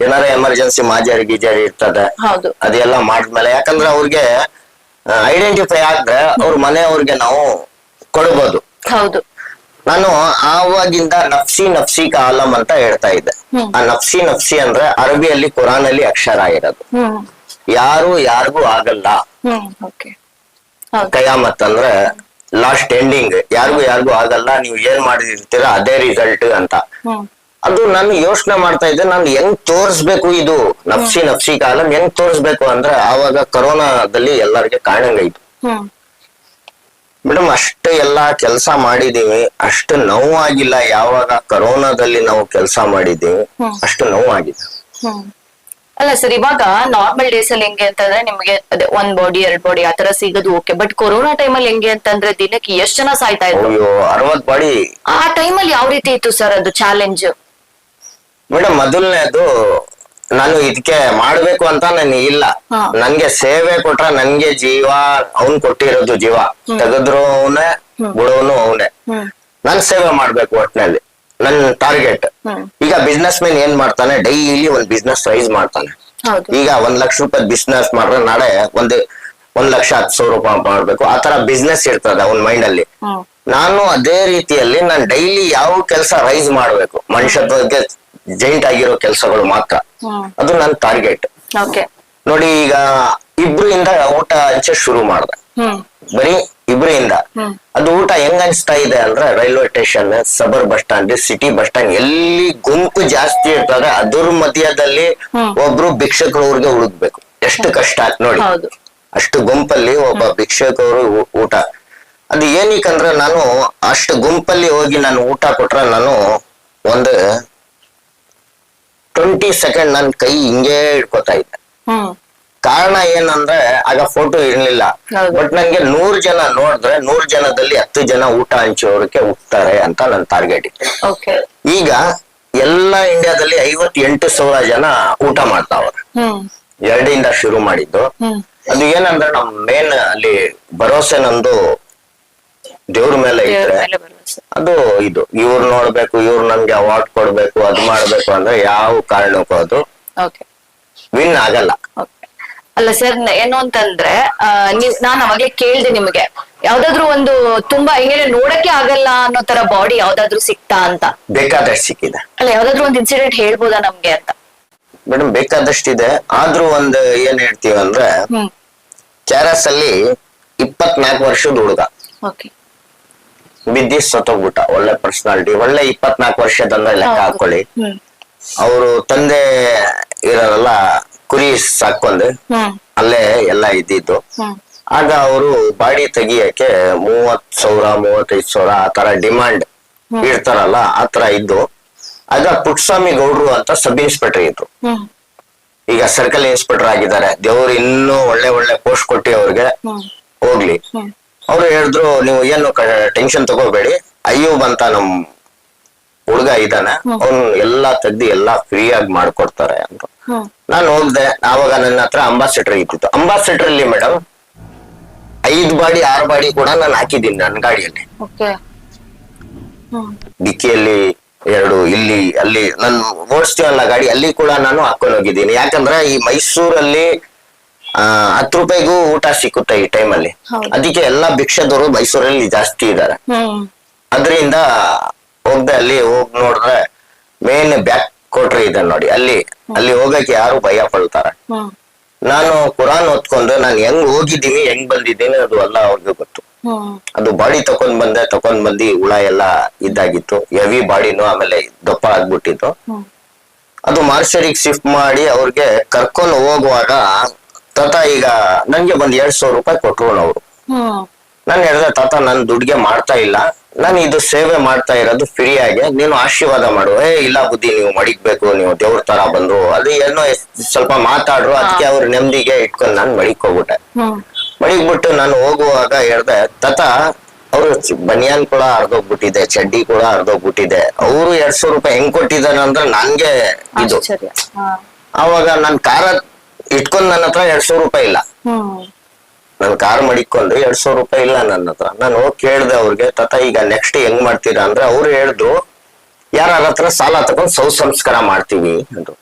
ಏನಾರ ಎಮರ್ಜೆನ್ಸಿ ಮಾಜಾರಿ ಗೀಜಾರಿ ಇರ್ತದೆ, ಅದೆಲ್ಲ ಮಾಡಿದ್ಮೇಲೆ, ಯಾಕಂದ್ರೆ ಅವ್ರಿಗೆ ಐಡೆಂಟಿಫೈ ಆದ್ರೆ ಅವ್ರ ಮನೆಯವ್ರಿಗೆ ನಾವು ಕೊಡ್ಬೋದು. ನಾನು ಆವಾಗಿಂದ ನಫ್ಸಿ ನಫ್ಸಿ ಕಾಲಂ ಅಂತ ಹೇಳ್ತಾ ಇದ್ದೆ. ಆ ನಫ್ಸಿ ನಫ್ಸಿ ಅಂದ್ರೆ ಅರಬಿಯಲ್ಲಿ ಕುರಾನ್ ಅಲ್ಲಿ ಅಕ್ಷರ ಇರೋದು. ಯಾರು ಯಾರಿಗೂ ಆಗಲ್ಲ, ಕಯಾಮತ್ ಅಂದ್ರೆ ಲಾಸ್ಟ್ ಎಂಡಿಂಗ್, ಯಾರಿಗೂ ಆಗಲ್ಲ, ನೀವು ಏನ್ ಮಾಡಿರ್ತೀರ ಅದೇ ರಿಸಲ್ಟ್ ಅಂತ. ಅದು ನಾನು ಯೋಚನೆ ಮಾಡ್ತಾ ಇದ್ದೆ, ನಾನು ಹೆಂಗ್ ತೋರಿಸ್ಬೇಕು ಇದು ನಫ್ಸಿ ನಫ್ಸಿ ಕಾಲಂ ಹೆಂಗ್ ತೋರಿಸ್ಬೇಕು ಅಂದ್ರೆ ಆವಾಗ ಕೊರೋನಾದಲ್ಲಿ ಎಲ್ಲರಿಗೆ ಕಾಣಂಗಾಯ್ತು ಮೇಡಮ್. ಅಷ್ಟು ಎಲ್ಲಾ ಕೆಲಸ ಮಾಡಿದೀವಿ, ಅಷ್ಟು ನೋವಾಗಿಲ್ಲ. ಯಾವಾಗ ಕೊರೋನಾದಲ್ಲಿ ನಾವು ಕೆಲಸ ಮಾಡಿದೀವಿ ಅಷ್ಟು ನೋವಾಗಿದೆ. ಅಲ್ಲ ಸರ್, ಇವಾಗ ನಾರ್ಮಲ್ ಡೇಸ್ ಅಲ್ಲಿ ಹೆಂಗೆ ಅಂತಂದ್ರೆ ನಿಮ್ಗೆ ಅದೇ 1 ಬಾಡಿ 2 ಬಾಡಿ ಆತರ ಸಿಗೋದು ಓಕೆ. ಬಟ್ ಕೊರೋನಾ ಟೈಮಲ್ಲಿ ಹೆಂಗೆ ಅಂತಂದ್ರೆ ದಿನಕ್ಕೆ ಎಷ್ಟ್ ಜನ ಸಾಯ್ತಾ ಇದ್ರು? 60 ಬಾಡಿ. ಆ ಟೈಮಲ್ಲಿ ಯಾವ ರೀತಿ ಇತ್ತು ಸರ್ ಅದು ಚಾಲೆಂಜ್? ಮೇಡಮ್ ಮೊದಲನೇದು, ನಾನು ಇದಕ್ಕೆ ಮಾಡ್ಬೇಕು ಅಂತ ನನ್ಗೆ ಇಲ್ಲ. ನನ್ಗೆ ಸೇವೆ ಕೊಟ್ರ ನನ್ಗೆ ಜೀವ ಅವನ್ ಕೊಟ್ಟಿರೋದು, ಜೀವ ತೆಗೆದ್ರು ಅವನೇ ಬಿಡೋನು ಅವನೇ. ನನ್ ಸೇವೆ ಮಾಡ್ಬೇಕು ಒಟ್ನಲ್ಲಿ ನನ್ ಟಾರ್ಗೆಟ್. ಈಗ ಬಿಸ್ನೆಸ್ ಮ್ಯಾನ್ ಏನ್ ಮಾಡ್ತಾನೆ, ಡೈಲಿ ಒಂದ್ ಬಿಸ್ನೆಸ್ ರೈಸ್ ಮಾಡ್ತಾನೆ. ಈಗ 1 ಲಕ್ಷ ರೂಪಾಯಿ ಬಿಸ್ನೆಸ್ ಮಾಡ್ರೆ ನಾಳೆ 1,10,000 ರೂಪಾಯಿ ಮಾಡ್ಬೇಕು, ಆತರ ಬಿಸ್ನೆಸ್ ಇರ್ತದೆ ಅವನ್ ಮೈಂಡ್ ಅಲ್ಲಿ. ನಾನು ಅದೇ ರೀತಿಯಲ್ಲಿ ನಾನು ಡೈಲಿ ಯಾವ ಕೆಲಸ ರೈಸ್ ಮಾಡ್ಬೇಕು, ಮನುಷ್ಯತ್ವಕ್ಕೆ ಜೈಂಟ್ ಆಗಿರೋ ಕೆಲಸಗಳು ಮಾತ್ರ, ಅದು ನನ್ ಟಾರ್ಗೆಟ್. ನೋಡಿ ಈಗ ಇಬ್ರಿಂದ ಊಟ ಹಂಚೆ ಶುರು ಮಾಡ್ದೆ, ಬರೀ ಇಬ್ರಿಂದ. ಅದು ಊಟ ಹೆಂಗ್ ಅನ್ಸ್ತಾ ಇದೆ ಅಂದ್ರೆ ರೈಲ್ವೆ ಸ್ಟೇಷನ್, ಸಬರ್ bus stand, city bus stand, ಎಲ್ಲಿ ಗುಂಪು ಜಾಸ್ತಿ ಇರ್ತದೆ ಅದ್ರ ಮಧ್ಯದಲ್ಲಿ ಒಬ್ರು ಭಿಕ್ಷಕರವ್ರಿಗೆ ಹುಡುಕ್ಬೇಕು. ಎಷ್ಟು ಕಷ್ಟ ಆಯ್ತು ನೋಡಿ. ಅಷ್ಟು ಗುಂಪಲ್ಲಿ ಒಬ್ಬ ಭಿಕ್ಷಕರು ಊಟ. ಅದು ಏನಕ್ಕಂದ್ರೆ ನಾನು ಅಷ್ಟು ಗುಂಪಲ್ಲಿ ಹೋಗಿ ನಾನು ಊಟ ಕೊಟ್ರೆ ನಾನು ಒಂದು 20 ಸೆಕೆಂಡ್ ನನ್ ಕೈ ಹಿಂಗೇ ಇಟ್ಕೋತಾ ಇದ್ದೆ. ಕಾರಣ ಏನಂದ್ರೆ ಆಗ ಫೋಟೋ ಇರ್ಲಿಲ್ಲ. ಬಟ್ ನಂಗೆ 100 ಜನ ನೋಡಿದ್ರೆ 100 ಜನದಲ್ಲಿ 10 ಜನ ಊಟ ಹಂಚೋರಕ್ಕೆ ಹೋಗ್ತಾರೆ ಅಂತ ನನ್ ಟಾರ್ಗೆಟ್ ಇತ್ತು. ಈಗ ಎಲ್ಲಾ ಇಂಡಿಯಾದಲ್ಲಿ 58,000 ಜನ ಊಟ ಮಾಡ್ತಾವ್ರೆ. 2 ಶುರು ಮಾಡಿದ್ದು. ಅದು ಏನಂದ್ರೆ ನಮ್ ಮೇನ್ ಅಲ್ಲಿ ಭರೋಸೆ ನಮ್ದು ದೇವ್ರ ಮೇಲೆ ಇದ್ರೆ ಅದು ಇದು ಇವ್ರು ನೋಡ್ಬೇಕು, ಇವ್ರು ನಮ್ಗೆ ಅವಾರ್ಡ್ ಕೊಡ್ಬೇಕು, ಅದ್ ಮಾಡ್ಬೇಕು ಅಂದ್ರೆ ಯಾವ ಕಾರಣಕ್ಕೂ ಅದು ವಿನ್ ಆಗಲ್ಲ. ಅಲ್ಲ ಸರ್, ಏನು ಅಂತಂದ್ರೆ ನಾನ್ ಅವಾಗ್ಲೇ ಕೇಳ್ದೆ ನಿಮ್ಗೆ, ಯಾವ್ದಾದ್ರು ಒಂದು ತುಂಬಾ ಹಿಂಗೆ ನೋಡಕ್ಕೆ ಆಗಲ್ಲ ಅನ್ನೋ ತರ ಬಾಡಿ ಯಾವ್ದಾದ್ರು ಸಿಕ್ತಾ ಅಂತ? ಬೇಕಾದಷ್ಟು ಸಿಕ್ಕಿದೆ. ಅಲ್ಲ, ಯಾವ್ದಾದ್ರು ಒಂದು ಇನ್ಸಿಡೆಂಟ್ ಹೇಳ್ಬೋದಾ ನಮ್ಗೆ ಅಂತ? ಮೇಡಮ್ ಬೇಕಾದಷ್ಟಿದೆ. ಆದ್ರೂ ಒಂದ್ ಏನ್ ಹೇಳ್ತೀವಿ ಅಂದ್ರೆ, ಕ್ಯಾರಸ್ ಅಲ್ಲಿ 24 ವರ್ಷದ ಹುಡುಗ ಬಿದ್ದಿ ಸತ್ತೋಗ್ಬಿಟ್ಟ. ಒಳ್ಳೆ ಪರ್ಸನಾಲಿಟಿ, ಒಳ್ಳೆ 24 ವರ್ಷದಂದ್ರೆ ಲೆಕ್ಕ ಹಾಕೊಳ್ಳಿ. ಅವರು ತಂದೆ ಇರೋರೆಲ್ಲ ಕುರಿ ಸಾಕೊಂಡ್ ಅಲ್ಲೇ ಎಲ್ಲ ಇದ್ದಿದ್ದು. ಆಗ ಅವರು ಬಾಡಿ ತೆಗಿಯಕ್ಕೆ 30,000 35,000 ಆತರ ಡಿಮಾಂಡ್ ಇರ್ತಾರಲ್ಲ, ಆತರ ಇದ್ದು. ಆಗ ಪುಟ್ಟಸ್ವಾಮಿ ಗೌಡ್ರು ಅಂತ ಸಬ್ ಇನ್ಸ್ಪೆಕ್ಟರ್ ಇದ್ರು. ಈಗ ಸರ್ಕಲ್ ಇನ್ಸ್ಪೆಕ್ಟರ್ ಆಗಿದ್ದಾರೆ. ದೇವ್ರು ಇನ್ನೂ ಒಳ್ಳೆ ಒಳ್ಳೆ ಪೋಸ್ಟ್ ಕೊಟ್ಟಿ ಅವ್ರಿಗೆ ಹೋಗ್ಲಿ. ಅವ್ರು ಹೇಳಿದ್ರು, ನೀವು ಏನು ಟೆನ್ಷನ್ ತಗೋಬೇಡಿ, ಅಯ್ಯೂಬ್ ಅಂತ ನಮ್ ಹುಡುಗ ಇದ್ದಾನೆ, ಅವ್ನು ಎಲ್ಲಾ ತೆಗ್ದು ಎಲ್ಲಾ ಫ್ರೀ ಆಗಿ ಮಾಡ್ಕೊಡ್ತಾರೆ ಅಂತ. ನಾನು ಹೋಗ್ದೆ. ಆವಾಗ ನನ್ನ ಹತ್ರ ಅಂಬಾಸಿಡರ್ ಇತ್ತು. ಅಂಬಾಸಿಡರ್ ಅಲ್ಲಿ ಮೇಡಮ್ 5 ಬಾಡಿ 6 ಬಾಡಿ ಕೂಡ ನಾನು ಹಾಕಿದ್ದೀನಿ ನನ್ನ ಗಾಡಿಯಲ್ಲಿ. ಡಿಕ್ಕಿಯಲ್ಲಿ 2, ಇಲ್ಲಿ ಅಲ್ಲಿ ನಾನು ಓಡಿಸ್ತೀವಲ್ಲ ಗಾಡಿ, ಅಲ್ಲಿ ಕೂಡ ನಾನು ಹಾಕೊಂಡು ಹೋಗಿದ್ದೀನಿ. ಯಾಕಂದ್ರೆ ಈ ಮೈಸೂರಲ್ಲಿ 10 ರೂಪಾಯಿಗೂ ಊಟ ಸಿಕ್ಕುತ್ತೆ ಈ ಟೈಮಲ್ಲಿ. ಅದಕ್ಕೆ ಎಲ್ಲಾ ಭಿಕ್ಷದವರು ಮೈಸೂರಲ್ಲಿ ಜಾಸ್ತಿ ಇದ್ದಾರೆ. ಅದರಿಂದ ಹೋಗ್ದೆ. ಅಲ್ಲಿ ಹೋಗ್ ನೋಡಿದ್ರೆ ಮೇನ್ ಬ್ಯಾಕ್ ಕೋಟ್ರಿ ಇದೆ ನೋಡಿ, ಅಲ್ಲಿ ಹೋಗಕ್ಕೆ ಯಾರು ಭಯ ಪಡ್ತಾರೆ. ನಾನು ಕುರಾನ್ ಓದ್ಕೊಂಡು ನಾನು ಹೆಂಗ್ ಹೋಗಿದ್ದೀನಿ ಹೆಂಗ್ ಬಂದಿದ್ದೀನಿ ಅದು ಎಲ್ಲ ಅವ್ರಿಗೆ ಗೊತ್ತು. ಅದು ಬಾಡಿ ತಕೊಂಡ್ ಬಂದಿ ಹುಳ ಎಲ್ಲ ಇದಾಗಿತ್ತು, ಹೆವಿ ಬಾಡಿನು, ಆಮೇಲೆ ದಪ್ಪ ಆಗ್ಬಿಟ್ಟಿತ್ತು. ಅದು ಮಾರ್ಷರಿಗೆ ಶಿಫ್ಟ್ ಮಾಡಿ ಅವ್ರಿಗೆ ಕರ್ಕೊಂಡು ಹೋಗುವಾಗ ತಾತ ಈಗ ನನ್ಗೆ ಒಂದ್ 2,000 ರೂಪಾಯಿ ಕೊಟ್ರು ಅವ್ರು. ನಾನು ಹೇಳಿದೆ, ತಾತ ನನ್ ದುಡ್ಗೆ ಮಾಡ್ತಾ ಇಲ್ಲ, ನಾನು ಇದು ಸೇವೆ ಮಾಡ್ತಾ ಇರೋದು ಫ್ರೀ ಆಗಿ, ನೀನು ಆಶೀರ್ವಾದ ಮಾಡು. ಇಲ್ಲ ಬುದ್ಧಿ, ನೀವು ಮಡಿಕ್ಬೇಕು, ನೀವು ದೇವ್ರ ತರ ಬಂದ್ರು, ಅದು ಏನೋ ಸ್ವಲ್ಪ ಮಾತಾಡ್ರು. ಅದಕ್ಕೆ ಅವ್ರ ನೆಮ್ಮದಿಗೆ ಇಟ್ಕೊಂಡು ನಾನು ಮಡಿಕ್ ಹೋಗ್ಬಿಟ್ಟೆ. ಮಡಿಕ್ಬಿಟ್ಟು ನಾನು ಹೋಗುವಾಗ ಹೇಳ್ದೆ, ತಾತ ಅವ್ರು ಬನಿಯಾನ್ ಕೂಡ ಹರ್ದೋಗ್ಬಿಟ್ಟಿದೆ, ಚಡ್ಡಿ ಕೂಡ ಹರ್ದೋಗ್ಬಿಟ್ಟಿದೆ, ಅವ್ರು 200 ರೂಪಾಯಿ ಹೆಂಗ್ ಕೊಟ್ಟಿದ್ದಾರೆ ಅಂದ್ರೆ ನನ್ಗೆ ಇದು. ಅವಾಗ ನನ್ ಕಾರ ಇಟ್ಕೊಂಡ್ ನನ್ನ ಹತ್ರ 200 ರೂಪಾಯಿ ಇಲ್ಲ. ನನ್ ಕಾರ್ ಮಡಿಕೊಂಡು 200 ರೂಪಾಯಿ ಇಲ್ಲ ನನ್ನ ಹತ್ರ. ನಾನು ಹೋಗಿ ಕೇಳ್ದೆ ಅವ್ರಿಗೆ, ತಾತ ಈಗ ನೆಕ್ಸ್ಟ್ ಹೆಂಗ್ ಮಾಡ್ತೀರಾ ಅಂದ್ರೆ, ಅವ್ರು ಹೇಳಿದ್ರು, ಯಾರ ಹತ್ರ ಸಾಲ ತಗೊಂಡ್ ಶವ ಸಂಸ್ಕಾರ ಮಾಡ್ತೀವಿ ಅಂದ್ರು.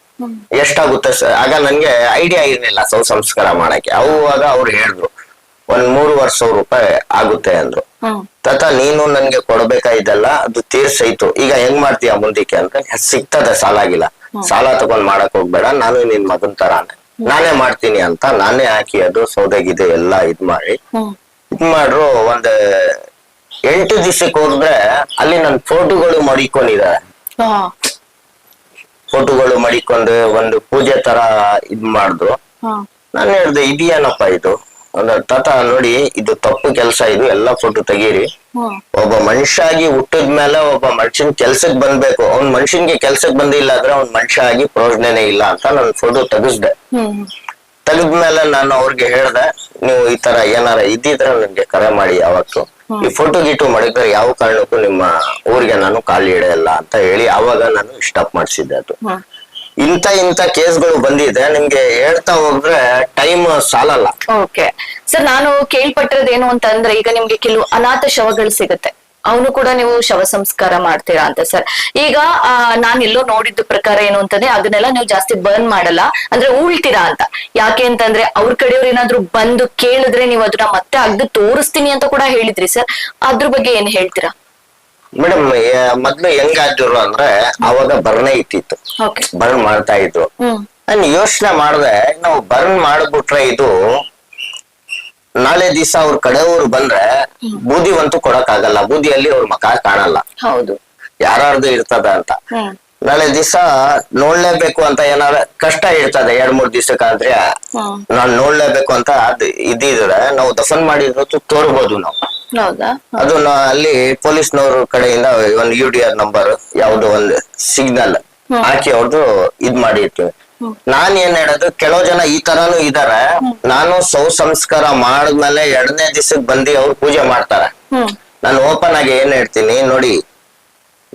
ಎಷ್ಟಾಗುತ್ತೆ ಸರ್? ಆಗ ನನ್ಗೆ ಐಡಿಯಾ ಇರ್ಲಿಲ್ಲ ಶವ ಸಂಸ್ಕಾರ ಮಾಡಕ್ಕೆ. ಅವಾಗ ಅವ್ರು ಹೇಳಿದ್ರು, 3,500 ರೂಪಾಯಿ ಆಗುತ್ತೆ ಅಂದ್ರು. ತಾತ ನೀನು ನನ್ಗೆ ಕೊಡ್ಬೇಕಾಯ್ದಲ್ಲ ಅದು ತೀರ್ಸೈತು, ಈಗ ಹೆಂಗ್ ಮಾಡ್ತೀಯ ಮುಂದಕ್ಕೆ ಅಂದ್ರೆ ಸಿಗ್ತದೆ ಸಾಲ ಆಗಿಲ್ಲ, ಸಾಲ ತಗೊಂಡ್ ಮಾಡಕ್ ಹೋಗ್ಬೇಡ, ನಾನು ನಿನ್ ಮಗನ್ ತರಾನೆ ನಾನೇ ಮಾಡ್ತೀನಿ ಅಂತ ನಾನೇ ಹಾಕಿ ಅದು ಸೌದೆಗಿದೆ ಎಲ್ಲ ಮಾಡ್ರು. ಒಂದ್ 8 ದಿವಸಕ್ಕೆ ಹೋದ್ರೆ ಅಲ್ಲಿ ನನ್ ಫೋಟೋಗಳು ಮಡಿಕೊಂಡಿದ್ದಾರೆ. ಫೋಟೋಗಳು ಮಡಿಕೊಂಡು ಒಂದು ಪೂಜೆ ತರ ಮಾಡಿದ್ರು. ನಾನು ಹೇಳ್ದೆ ಇದೇನಪ್ಪ ಇದು, ತಾತ ನೋಡಿ ಇದು ತಪ್ಪು ಕೆಲಸ, ಇದು ಎಲ್ಲಾ ಫೋಟೋ ತೆಗೀರಿ. ಒಬ್ಬ ಮನುಷ್ಯ ಆಗಿ ಹುಟ್ಟಿದ್ಮೇಲೆ ಒಬ್ಬ ಮನುಷ್ಯನ್ ಕೆಲ್ಸಕ್ ಬಂದ್ಬೇಕು, ಅವ್ನ್ ಮನುಷ್ಯನ್ಗೆ ಕೆಲ್ಸಕ್ ಬಂದಿಲ್ಲ ಅಂದ್ರೆ ಅವ್ನ್ ಮನುಷ್ಯ ಆಗಿ ಪ್ರಯೋಜನನೇ ಇಲ್ಲ ಅಂತ ನಾನು ಫೋಟೋ ತೆಗಿಸ್ದೆ. ತೆಗೆದ್ಮೇಲೆ ನಾನು ಅವ್ರಿಗೆ ಹೇಳ್ದೆ, ನೀವು ಈ ತರ ಏನಾರ ಇದ್ದಿದ್ರೆ ನನ್ಗೆ ಕರೆ ಮಾಡಿ, ಯಾವತ್ತು ಈ ಫೋಟೋ ಗೀಟು ಮಾಡಿದ್ರೆ ಯಾವ ಕಾರಣಕ್ಕೂ ನಿಮ್ಮ ಊರಿಗೆ ನಾನು ಕಾಲು ಇಡೆಯಲ್ಲ ಅಂತ ಹೇಳಿ ಅವಾಗ ನಾನು ಸ್ಟಾಪ್ ಮಾಡಿಸಿದ್ದೆ. ಅದು ಇಂತ ಕೇಸ್ಗಳು ಬಂದಿದೆ, ನಿಮ್ಗೆ ಹೇಳ್ತಾ ಹೋದ್ರೆ ಟೈಮ್ ಸಾಲಲ್ಲ. ಓಕೆ ಸರ್, ನಾನು ಕೇಳ್ಪಟ್ಟಿರೋದೇನು ಅಂತಂದ್ರೆ ಈಗ ನಿಮ್ಗೆ ಕೆಲವು ಅನಾಥ ಶವಗಳು ಸಿಗುತ್ತೆ, ಅವನು ಕೂಡ ನೀವು ಶವ ಸಂಸ್ಕಾರ ಮಾಡ್ತೀರಾ ಅಂತ ಸರ್. ಈಗ ನಾನ್ ಎಲ್ಲೋ ನೋಡಿದ ಪ್ರಕಾರ ಏನು ಅಂತಂದ್ರೆ ಅದನ್ನೆಲ್ಲ ನೀವು ಜಾಸ್ತಿ ಬರ್ನ್ ಮಾಡಲ್ಲ, ಅಂದ್ರೆ ಉಳ್ತೀರಾ ಅಂತ. ಯಾಕೆ ಅಂತಂದ್ರೆ ಅವ್ರ ಕಡೆಯವ್ರು ಏನಾದ್ರು ಬಂದು ಕೇಳಿದ್ರೆ ನೀವು ಅದನ್ನ ಮತ್ತೆ ಅಗ್ದು ತೋರಿಸ್ತೀನಿ ಅಂತ ಕೂಡ ಹೇಳಿದ್ರಿ ಸರ್, ಅದ್ರ ಬಗ್ಗೆ ಏನ್ ಹೇಳ್ತೀರಾ? ಮೇಡಮ್ ಮೊದ್ಲು ಹೆಂಗಾದ್ರು ಅಂದ್ರೆ ಅವಾಗ ಬರ್ನೇ ಇತ್ತಿತ್ತು, ಬರ್ನ್ ಮಾಡ್ತಾ ಇದ್ರು. ನಾನು ಯೋಚನೆ ಮಾಡ್ದೆ, ನಾವು ಬರ್ನ್ ಮಾಡ್ಬಿಟ್ರೆ ಇದು ನಾಳೆ ದಿವಸ ಅವ್ರ ಕಡೆಯವ್ರು ಬಂದ್ರೆ ಬೂದಿ ಅಂತೂ ಕೊಡಕ್ ಆಗಲ್ಲ, ಬೂದಿಯಲ್ಲಿ ಅವ್ರ ಮಕ ಕಾಣಲ್ಲ, ಹೌದು ಯಾರ್ದು ಇರ್ತದ ಅಂತ. ನಾಳೆ ದಿವಸ ನೋಡ್ಲೇಬೇಕು ಅಂತ ಏನಾರ ಕಷ್ಟ ಇರ್ತದೆ, 2-3 ದಿವಸಕ್ಕಾದ್ರೆ ನಾನ್ ನೋಡ್ಲೇಬೇಕು ಅಂತ ಅದ್ ಇದ್ದಿದ್ರೆ ನಾವು ದಫನ್ ಮಾಡಿರೋದು ತೋರ್ಬೋದು ನಾವು. ಅದು ಅಲ್ಲಿ ಪೊಲೀಸ್ನವ್ರ ಕಡೆಯಿಂದ ಒಂದು UDR ನಂಬರ್ ಯಾವ್ದೋ ಒಂದು ಸಿಗ್ನಲ್ ಹಾಕಿ ಅವ್ರದ್ದು ಇದ್ ಮಾಡಿರ್ತೀವಿ. ನಾನ್ ಏನ್ ಹೇಳೋದು, ಕೆಲವು ಜನ ಈ ತರಾನು ಇದಾರೆ, ನಾನು ಸಂಸ್ಕಾರ ಮಾಡಿದ್ಮೇಲೆ 2ನೇ ದಿವಸಕ್ಕೆ ಬಂದು ಅವ್ರು ಪೂಜೆ ಮಾಡ್ತಾರೆ. ನಾನು ಓಪನ್ ಆಗಿ ಏನ್ ಹೇಳ್ತೀನಿ ನೋಡಿ,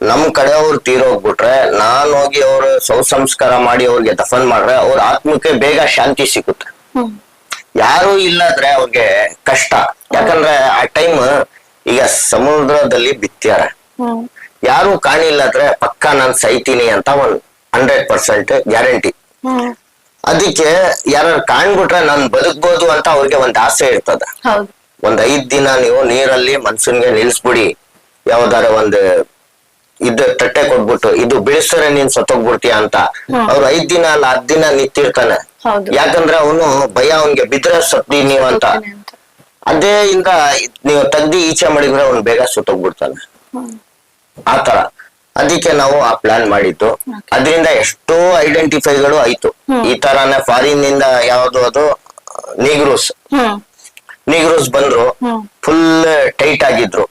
ನಮ್ ಕಡೆಯವ್ರು ತೀರೋಗ್ಬಿಟ್ರೆ ನಾನ್ ಹೋಗಿ ಅವ್ರು ಸಂಸ್ಕಾರ ಮಾಡಿ ಅವ್ರಿಗೆ ದಫನ್ ಮಾಡ್ರೆ ಅವ್ರ ಆತ್ಮಕ್ಕೆ ಬೇಗ ಶಾಂತಿ ಸಿಗುತ್ತೆ. ಯಾರು ಇಲ್ಲಾದ್ರೆ ಅವ್ರಿಗೆ ಕಷ್ಟ, ಯಾಕಂದ್ರೆ ಆ ಟೈಮ್ ಈಗ ಸಮುದ್ರದಲ್ಲಿ ಬಿತ್ತ್ಯಾರ, ಯಾರು ಕಾಣಿಲ್ಲಾದ್ರೆ ಪಕ್ಕ ನಾನ್ ಸೈತೀನಿ ಅಂತ 100% ಗ್ಯಾರಂಟಿ. ಅದಕ್ಕೆ ಯಾರು ಕಾಣ್ಬಿಟ್ರೆ ನಾನ್ ಬದುಕ್ಬೋದು ಅಂತ ಅವ್ರಿಗೆ ಒಂದ್ ಆಸೆ ಇರ್ತದ. ಒಂದ್ 5 ದಿನ ನೀವು ನೀರಲ್ಲಿ ಮನ್ಸನ್ಗೆ ನಿಲ್ಸ್ಬಿಡಿ, ಯಾವ್ದಾರ ಒಂದು ಇದು ತಟ್ಟೆ ಕೊಟ್ಬಿಟ್ಟು ಇದು ಬೀಳಿಸ್ತಾರೆ ನೀನ್ ಸತ್ತೋಗ್ಬಿಡ್ತೀಯ ಅಂತ. ಅವ್ರು 5 ದಿನ ಅಲ್ಲ 10 ದಿನ ನಿಂತಿರ್ತಾನೆ, ಯಾಕಂದ್ರೆ ಅವನು ಭಯ, ಅವನ್ಗೆ ಬಿದ್ರೆ ಸತ್ತಿ ನೀವು ಅಂತ. ಅದೇ ಇಂದ ನೀವು ತೆಗ್ದಿ ಈಚೆ ಮಾಡಿದ್ರೆ ಅವ್ನು ಬೇಗ ಸುತ್ತೋಗ್ಬಿಡ್ತಾನೆ ಆತರ. ಅದಕ್ಕೆ ನಾವು ಆ ಪ್ಲಾನ್ ಮಾಡಿದ್ದು, ಅದರಿಂದ ಎಷ್ಟೋ ಐಡೆಂಟಿಫೈಗಳು ಆಯ್ತು. ಈ ತರಾನೇ ಫಾರಿನ್ ನಿಂದ ಯಾವ್ದು ಅದು ನೀಗ್ರೂಸ್ ಬಂದ್ರು, ಫುಲ್ ಟೈಟ್ ಆಗಿದ್ರು,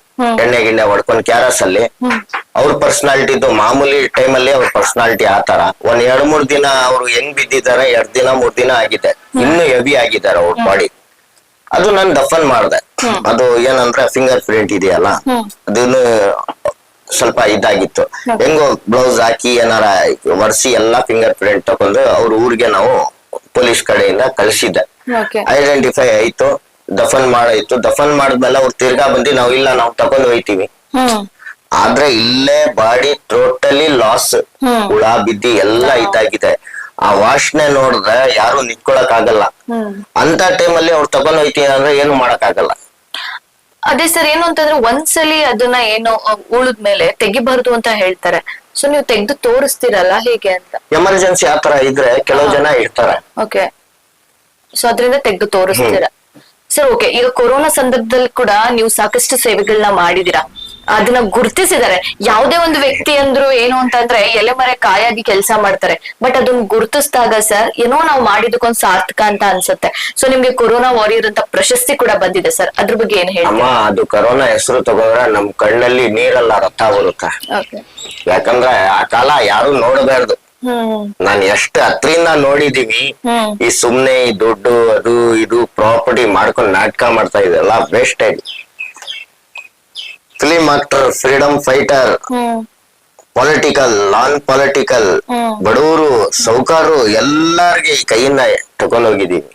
ಎಣ್ಣೆ ಗಿಣ್ಣೆ ಹೊಡ್ಕೊಂಡ್ ಕ್ಯಾರಸ್ ಅಲ್ಲಿ. ಅವ್ರ ಪರ್ಸನಾಲಿಟಿದು ಮಾಮೂಲಿ ಟೈಮಲ್ಲಿ ಅವ್ರ ಪರ್ಸನಾಲಿಟಿ ಆತರ. 1-2-3 ದಿನ ಅವ್ರು ಹೆಂಗ್ ಬಿದ್ದಿದ್ದಾರೆ, 2 ದಿನ 3 ದಿನ ಆಗಿದೆ, ಇನ್ನು ಹೆವಿ ಆಗಿದ್ದಾರೆ ಅವ್ರ ಬಾಡಿ. ಅದು ನಾನು ದಫನ್ ಮಾಡ್ದೆ. ಅದು ಏನಂದ್ರೆ ಫಿಂಗರ್ ಪ್ರಿಂಟ್ ಇದೆಯಲ್ಲ, ಅದನ್ನು ಸ್ವಲ್ಪ ಇದಾಗಿತ್ತು. ಹೆಂಗೋ ಬ್ಲೌಸ್ ಹಾಕಿ ಏನಾರ ಒರೆಸಿ ಎಲ್ಲಾ ಫಿಂಗರ್ ಪ್ರಿಂಟ್ ತಗೊಂಡು ಅವ್ರ ಊರಿಗೆ ನಾವು ಪೊಲೀಸ್ ಕಡೆಯಿಂದ ಕಳ್ಸಿದ್ದೆ. ಐಡೆಂಟಿಫೈ ಆಯ್ತು, ದಫನ್ ಮಾಡಾಯ್ತು. ದಫನ್ ಮಾಡಿದ್ಮೇಲೆ ಅವ್ರು ತಿರ್ಗಾ ಬಂದು ನಾವು ತಗೊಂಡು ಹೋಯ್ತೀವಿ. ಆದ್ರೆ ಇಲ್ಲೇ ಬಾಡಿ ಟೋಟಲಿ ಲಾಸ್, ಹುಳ ಬಿದ್ದಿ ಎಲ್ಲಾ ಇದಾಗಿದೆ. ಆ ವಾಸನೆ ನೋಡಿದ್ರೆ ಯಾರು ನಿಂತ್ಕೊಳಕ್ ಆಗಲ್ಲ. ಅಂತ ಟೈಮಲ್ಲಿ ಅವ್ರು ತಗೊಂಡ್ ಹೋಯ್ತೀನಿ ಅಂದ್ರೆ ಏನು ಮಾಡಕ್ ಆಗಲ್ಲ. ಅದೇ ಸರ್, ಏನು ಅಂತಂದ್ರೆ ಒಂದ್ಸಲಿ ಅದನ್ನ ಏನು ಉಳಿದ್ಮೇಲೆ ತೆಗಿಬಾರ್ದು ಅಂತ ಹೇಳ್ತಾರೆ. ಸೊ ನೀವು ತೆಗ್ದು ತೋರಿಸ್ತೀರಲ್ಲ, ಹೇಗೆ ಅಂತ? ಎಮರ್ಜೆನ್ಸಿ ಆತರ ಇದ್ರೆ ಕೆಲವು ಜನ ಇರ್ತಾರೆ. ಓಕೆ, ಸೊ ಅದರಿಂದ ತೆಗ್ದು ತೋರಿಸ್ತೀರಾ ಸರ್. ಓಕೆ, ಈಗ ಕೊರೋನಾ ಸಂದರ್ಭದಲ್ಲಿ ಕೂಡ ನೀವು ಸಾಕಷ್ಟು ಸೇವೆಗಳನ್ನ ಮಾಡಿದೀರಾ, ಅದನ್ನ ಗುರ್ತಿಸಿದ್ದಾರೆ. ಯಾವುದೇ ಒಂದು ವ್ಯಕ್ತಿ ಅಂದ್ರು ಏನು ಅಂತಂದ್ರೆ ಎಲೆಮರೆ ಕಾಯಾಗಿ ಕೆಲಸ ಮಾಡ್ತಾರೆ, ಬಟ್ ಅದನ್ನ ಗುರ್ತಿಸಿದಾಗ ಸರ್ ಏನೋ ನಾವು ಮಾಡಿದಕ್ಕೊಂದ್ ಸಾರ್ಥಕ ಅಂತ ಅನ್ಸುತ್ತೆ. ಸೊ ನಿಮ್ಗೆ ಕೊರೋನಾ ವಾರಿಯರ್ ಅಂತ ಪ್ರಶಸ್ತಿ ಕೂಡ ಬಂದಿದೆ ಸರ್, ಅದ್ರ ಬಗ್ಗೆ ಏನ್ ಹೇಳಿ? ಅದು ಕೊರೋನಾ ಹೆಸರು ತಗೊಂಡ್ರೆ ನಮ್ ಕಣ್ಣಲ್ಲಿ ನೀರೆಲ್ಲ ರಕ್ತ ಬರುತ್ತೆ. ಯಾಕಂದ್ರೆ ಆ ಕಾಲ ಯಾರು ನೋಡಬಾರ್ದು. ನಾನ್ ಎಷ್ಟು ಹತ್ರಿಂದ ನೋಡಿದೀನಿ. ಈ ಸುಮ್ನೆ ಈ ದುಡ್ಡು ಅದು ಇದು ಪ್ರಾಪರ್ಟಿ ಮಾಡ್ಕೊಂಡು ನಾಟಕ ಮಾಡ್ತಾ ಇದೆಲ್ಲ wastage. Film actor, freedom fighter, political, ನಾನ್ ಪೊಲಿಟಿಕಲ್, ಬಡವರು, ಸೌಕಾರರು ಎಲ್ಲಾರ್ಗೆ ಈ ಕೈಯಿಂದ ತಗೊಂಡೋಗಿದೀವಿ.